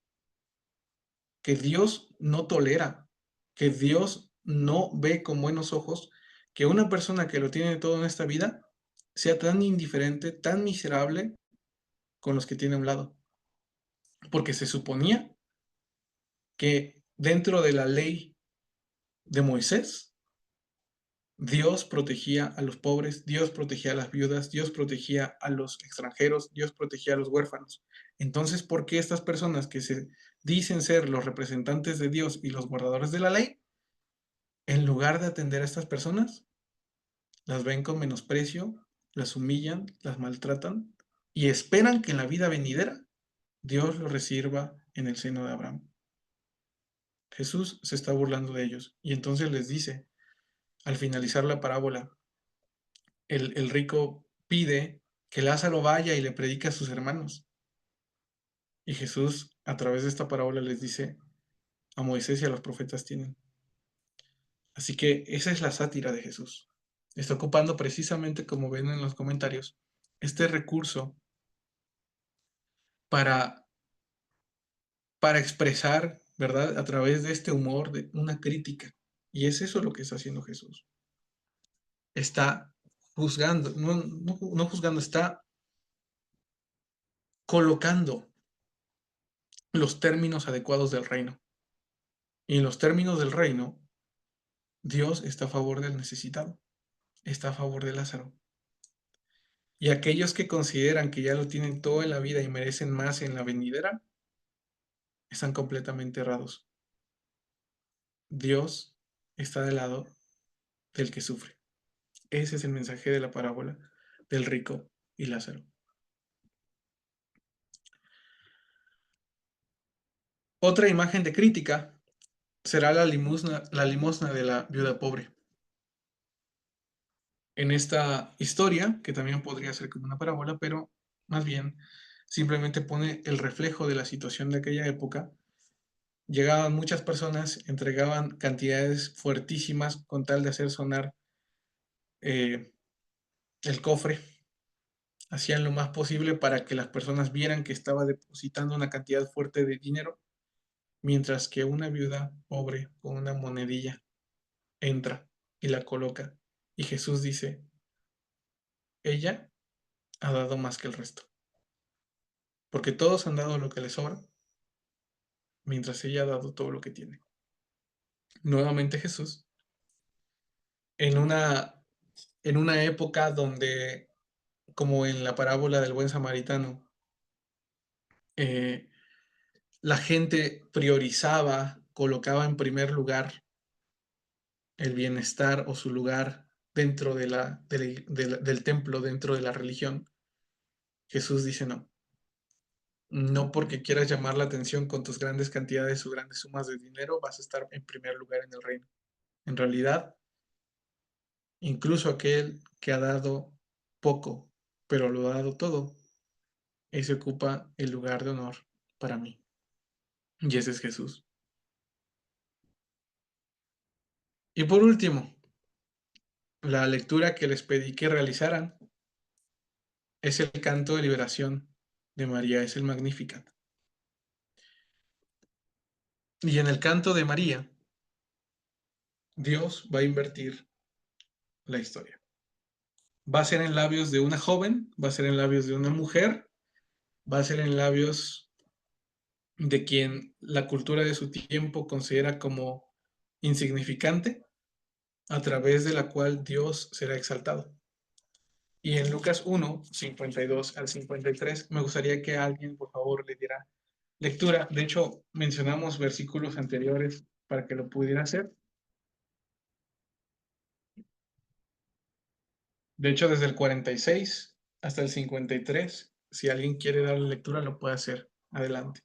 que Dios no tolera, que Dios no ve con buenos ojos que una persona que lo tiene todo en esta vida sea tan indiferente, tan miserable con los que tiene a un lado. Porque se suponía que dentro de la ley de Moisés, Dios protegía a los pobres, Dios protegía a las viudas, Dios protegía a los extranjeros, Dios protegía a los huérfanos. Entonces, ¿por qué estas personas que se dicen ser los representantes de Dios y los guardadores de la ley, en lugar de atender a estas personas, las ven con menosprecio, las humillan, las maltratan y esperan que en la vida venidera Dios los reciba en el seno de Abraham? Jesús se está burlando de ellos y entonces les dice, al finalizar la parábola, el rico pide que Lázaro vaya y le predique a sus hermanos. Y Jesús, a través de esta parábola, les dice, a Moisés y a los profetas tienen. Así que esa es la sátira de Jesús. Está ocupando precisamente, como ven en los comentarios, este recurso para expresar, ¿verdad? A través de este humor, de una crítica. Y es eso lo que está haciendo Jesús. Está juzgando, no juzgando, está colocando los términos adecuados del reino. Y en los términos del reino, Dios está a favor del necesitado, está a favor de Lázaro. Y aquellos que consideran que ya lo tienen todo en la vida y merecen más en la venidera, están completamente errados. Dios está del lado del que sufre. Ese es el mensaje de la parábola del rico y Lázaro. Otra imagen de crítica será la limosna de la viuda pobre. En esta historia, que también podría ser como una parábola, pero más bien simplemente pone el reflejo de la situación de aquella época. Llegaban muchas personas, entregaban cantidades fuertísimas con tal de hacer sonar el cofre. Hacían lo más posible para que las personas vieran que estaba depositando una cantidad fuerte de dinero, mientras que una viuda pobre con una monedilla entra y la coloca. Y Jesús dice, ella ha dado más que el resto, porque todos han dado lo que les sobra, mientras ella ha dado todo lo que tiene. Nuevamente Jesús, en una época donde, como en la parábola del buen samaritano, la gente priorizaba, colocaba en primer lugar el bienestar o su lugar dentro del templo, dentro de la religión. Jesús dice no. No porque quieras llamar la atención con tus grandes cantidades o grandes sumas de dinero vas a estar en primer lugar en el reino. En realidad, incluso aquel que ha dado poco, pero lo ha dado todo, ese ocupa el lugar de honor para mí. Y ese es Jesús. Y por último, la lectura que les pedí que realizaran es el canto de liberación de María, es el Magnificat. Y en el canto de María, Dios va a invertir la historia. Va a ser en labios de una joven, va a ser en labios de una mujer, va a ser en labios de quien la cultura de su tiempo considera como insignificante, a través de la cual Dios será exaltado. Y en Lucas 1, 52 al 53, me gustaría que alguien, por favor, le diera lectura. De hecho, mencionamos versículos anteriores para que lo pudiera hacer. De hecho, desde el 46 hasta el 53, si alguien quiere darle lectura, lo puede hacer. Adelante.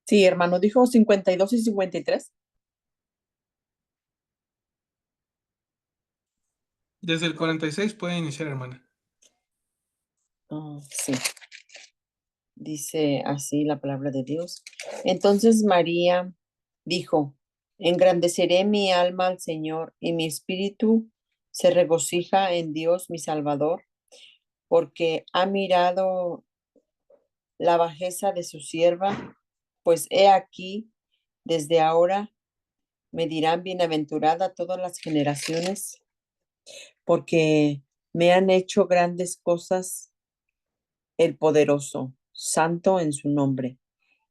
Sí, hermano, dijo 52 y 53. Desde el 46 puede iniciar, hermana. Sí. Dice así la palabra de Dios. Entonces María dijo, engrandeceré mi alma al Señor y mi espíritu se regocija en Dios mi Salvador, porque ha mirado la bajeza de su sierva, pues he aquí, desde ahora me dirán bienaventurada todas las generaciones, porque me han hecho grandes cosas el poderoso, santo en su nombre,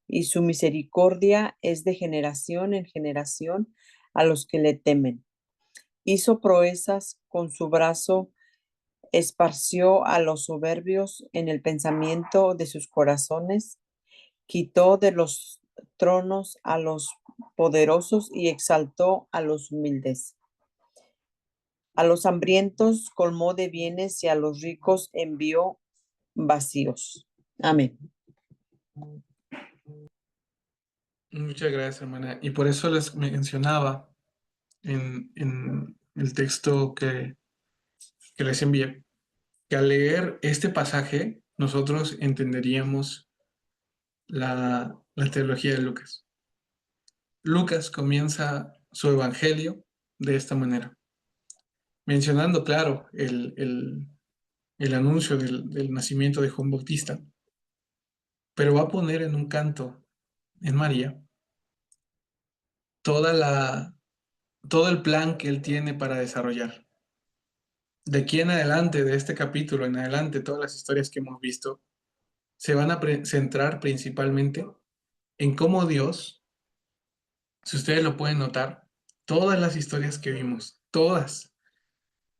y su misericordia es de generación en generación a los que le temen. Hizo proezas con su brazo, esparció a los soberbios en el pensamiento de sus corazones, quitó de los tronos a los poderosos y exaltó a los humildes. A los hambrientos colmó de bienes y a los ricos envió vacíos. Amén. Muchas gracias, hermana. Y por eso les mencionaba en el texto que les envié, que al leer este pasaje nosotros entenderíamos la teología de Lucas. Lucas comienza su evangelio de esta manera, mencionando, claro, el anuncio del nacimiento de Juan Bautista, pero va a poner en un canto en María todo el plan que él tiene para desarrollar. De aquí en adelante, de este capítulo en adelante, todas las historias que hemos visto se van a centrar principalmente en cómo Dios, si ustedes lo pueden notar, todas las historias que vimos, todas,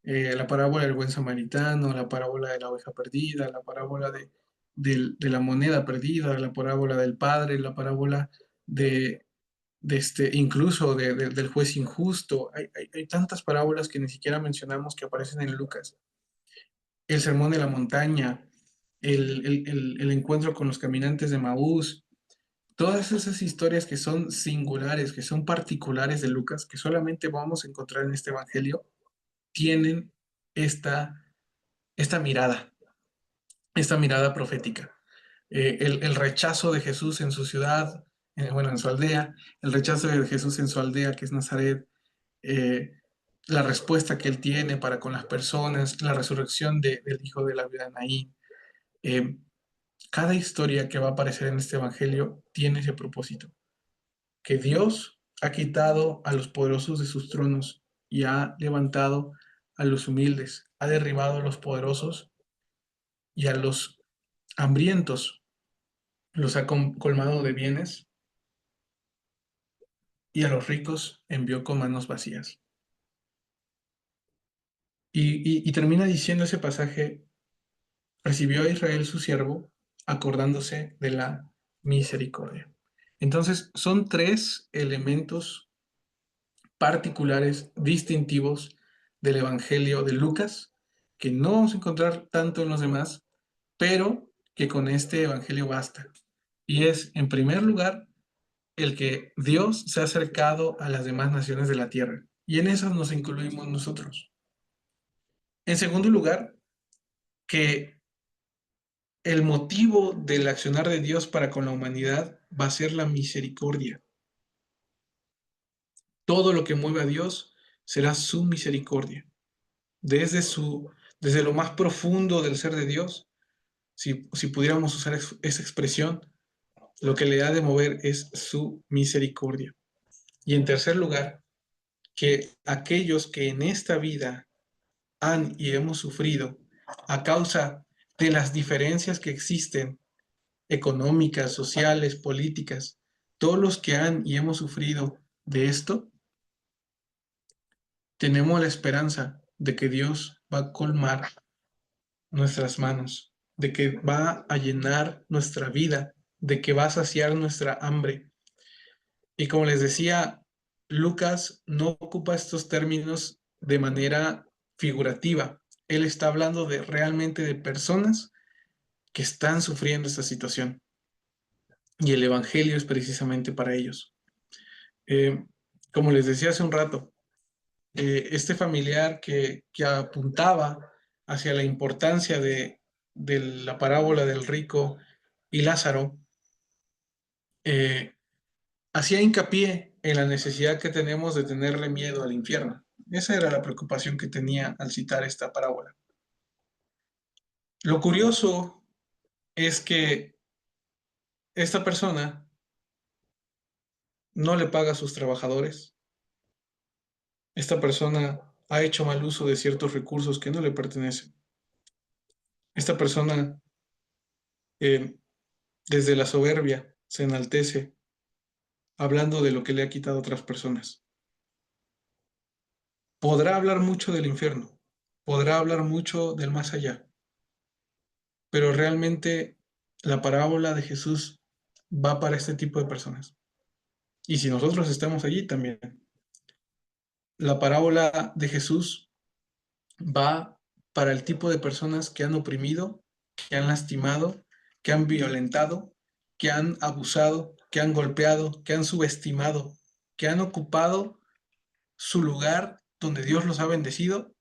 la parábola del buen samaritano, la parábola de la oveja perdida, la parábola de la moneda perdida, la parábola del padre, la parábola incluso del juez injusto. Hay tantas parábolas que ni siquiera mencionamos que aparecen en Lucas. El sermón de la montaña, el encuentro con los caminantes de Maús, todas esas historias que son singulares, que son particulares de Lucas, que solamente vamos a encontrar en este evangelio, tienen esta mirada profética. El rechazo de Jesús en su ciudad, en su aldea, el rechazo de Jesús en su aldea, que es Nazaret, la respuesta que él tiene para con las personas, la resurrección del hijo de la viuda de Naín. Cada historia que va a aparecer en este evangelio tiene ese propósito, que Dios ha quitado a los poderosos de sus tronos y ha levantado a los humildes, ha derribado a los poderosos y a los hambrientos los ha colmado de bienes y a los ricos envió con manos vacías. Y termina diciendo ese pasaje, recibió a Israel su siervo, acordándose de la misericordia. Entonces, son tres elementos particulares, distintivos del Evangelio de Lucas, que no vamos a encontrar tanto en los demás, pero que con este evangelio basta. Y es, en primer lugar, el que Dios se ha acercado a las demás naciones de la tierra. Y en esas nos incluimos nosotros. En segundo lugar, que el motivo del accionar de Dios para con la humanidad va a ser la misericordia. Todo lo que mueve a Dios será su misericordia. Desde lo más profundo del ser de Dios, si pudiéramos usar esa expresión, lo que le ha de mover es su misericordia. Y en tercer lugar, que aquellos que en esta vida han y hemos sufrido a causa de las diferencias que existen, económicas, sociales, políticas, todos los que han y hemos sufrido de esto, tenemos la esperanza de que Dios va a colmar nuestras manos, de que va a llenar nuestra vida, de que va a saciar nuestra hambre. Y como les decía, Lucas no ocupa estos términos de manera figurativa. Él está hablando de realmente de personas que están sufriendo esta situación. Y el Evangelio es precisamente para ellos. Como les decía hace un rato, este familiar que apuntaba hacia la importancia de la parábola del rico y Lázaro, hacía hincapié en la necesidad que tenemos de tenerle miedo al infierno. Esa era la preocupación que tenía al citar esta parábola. Lo curioso es que esta persona no le paga a sus trabajadores. Esta persona ha hecho mal uso de ciertos recursos que no le pertenecen. Esta persona, eh, desde la soberbia, se enaltece hablando de lo que le ha quitado a otras personas. Podrá hablar mucho del infierno, podrá hablar mucho del más allá, pero realmente la parábola de Jesús va para este tipo de personas. Y si nosotros estamos allí también. La parábola de Jesús va para el tipo de personas que han oprimido, que han lastimado, que han violentado, que han abusado, que han golpeado, que han subestimado, que han ocupado su lugar donde Dios los ha bendecido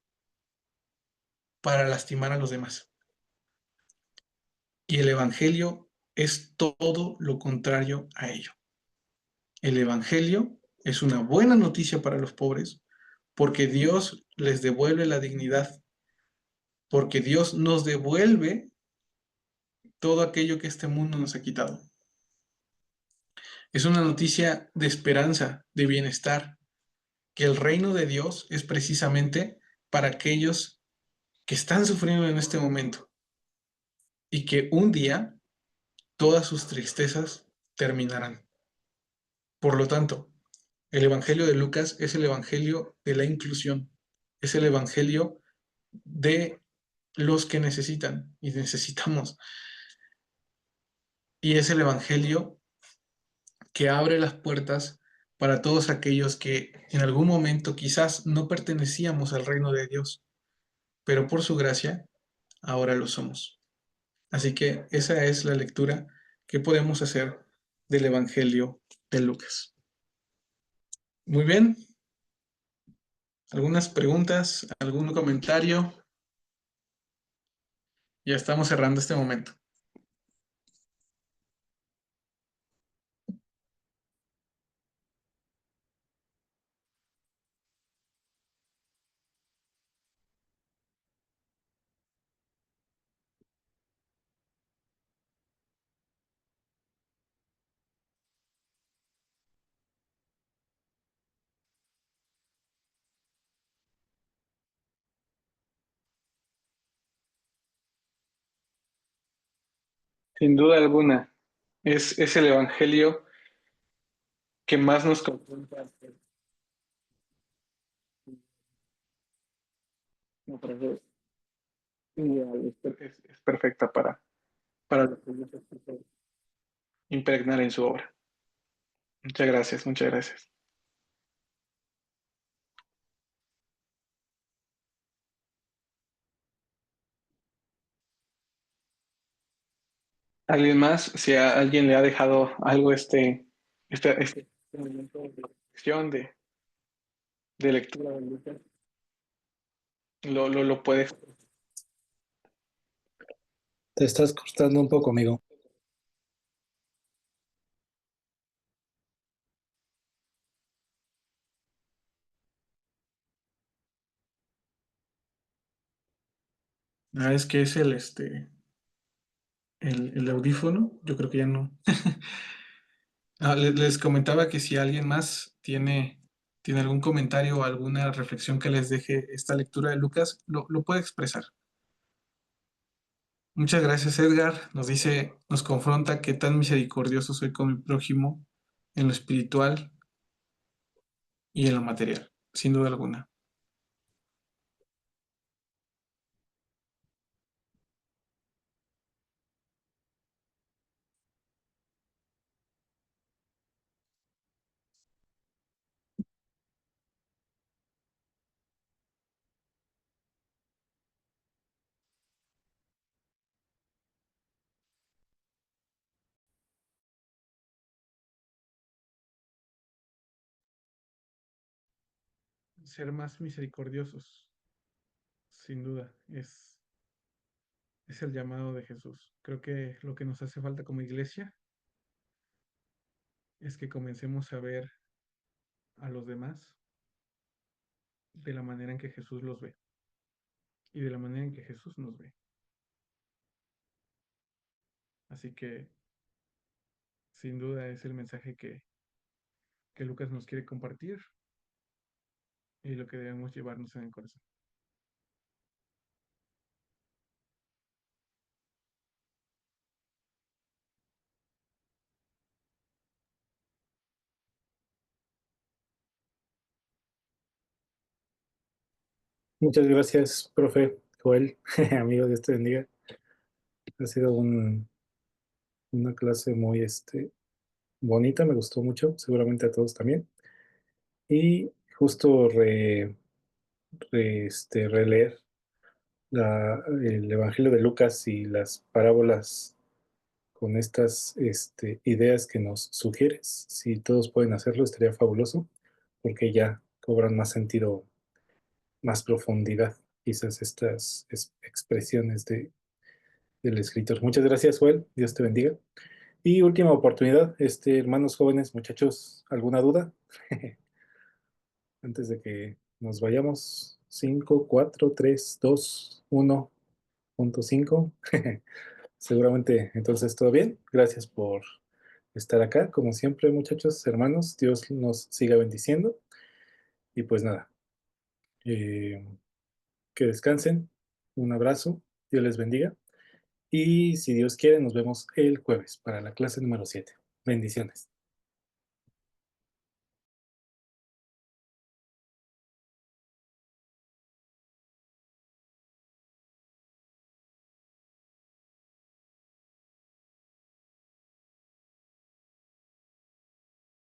para lastimar a los demás. Y el Evangelio es todo lo contrario a ello. El Evangelio es una buena noticia para los pobres porque Dios les devuelve la dignidad, porque Dios nos devuelve todo aquello que este mundo nos ha quitado. Es una noticia de esperanza, de bienestar, que el reino de Dios es precisamente para aquellos que están sufriendo en este momento y que un día todas sus tristezas terminarán. Por lo tanto, el Evangelio de Lucas es el Evangelio de la inclusión, es el Evangelio de los que necesitan y necesitamos. Y es el Evangelio que abre las puertas para todos aquellos que en algún momento quizás no pertenecíamos al reino de Dios, pero por su gracia ahora lo somos. Así que esa es la lectura que podemos hacer del Evangelio de Lucas. Muy bien. ¿Algunas preguntas? ¿Algún comentario? Ya estamos cerrando este momento. Sin duda alguna, es el Evangelio que más nos confronta. Me parece ideal, es perfecta para lo que Dios quiso impregnar en su obra. Muchas gracias, muchas gracias. ¿Alguien más? Si a alguien le ha dejado algo este momento de reflexión, de lectura de Lucas, lo puede. Te estás cortando un poco, amigo. Ah, es que es el audífono. Yo creo que ya no. Ah, les comentaba que si alguien más tiene algún comentario o alguna reflexión que les deje esta lectura de Lucas, lo puede expresar. Muchas gracias, Edgar. Nos confronta qué tan misericordioso soy con mi prójimo en lo espiritual y en lo material, sin duda alguna. Ser más misericordiosos, sin duda, es el llamado de Jesús. Creo que lo que nos hace falta como iglesia es que comencemos a ver a los demás de la manera en que Jesús los ve y de la manera en que Jesús nos ve. Así que, sin duda, es el mensaje que Lucas nos quiere compartir y lo que debemos llevarnos en el corazón. Muchas gracias, profe Joel, amigo, Dios te bendiga. Ha sido una clase muy bonita, me gustó mucho, seguramente a todos también. Y justo releer el Evangelio de Lucas y las parábolas con estas ideas que nos sugieres. Si todos pueden hacerlo, estaría fabuloso, porque ya cobran más sentido, más profundidad, quizás estas expresiones del escritor. Muchas gracias, Joel. Dios te bendiga. Y última oportunidad, hermanos jóvenes, muchachos, ¿alguna duda? Antes de que nos vayamos. 5 4 3 2 1.5. Seguramente entonces todo bien. Gracias por estar acá. Como siempre, muchachos, hermanos, Dios nos siga bendiciendo. Y pues nada, eh, que descansen. Un abrazo. Dios les bendiga. Y si Dios quiere, nos vemos el jueves para la clase número 7. Bendiciones.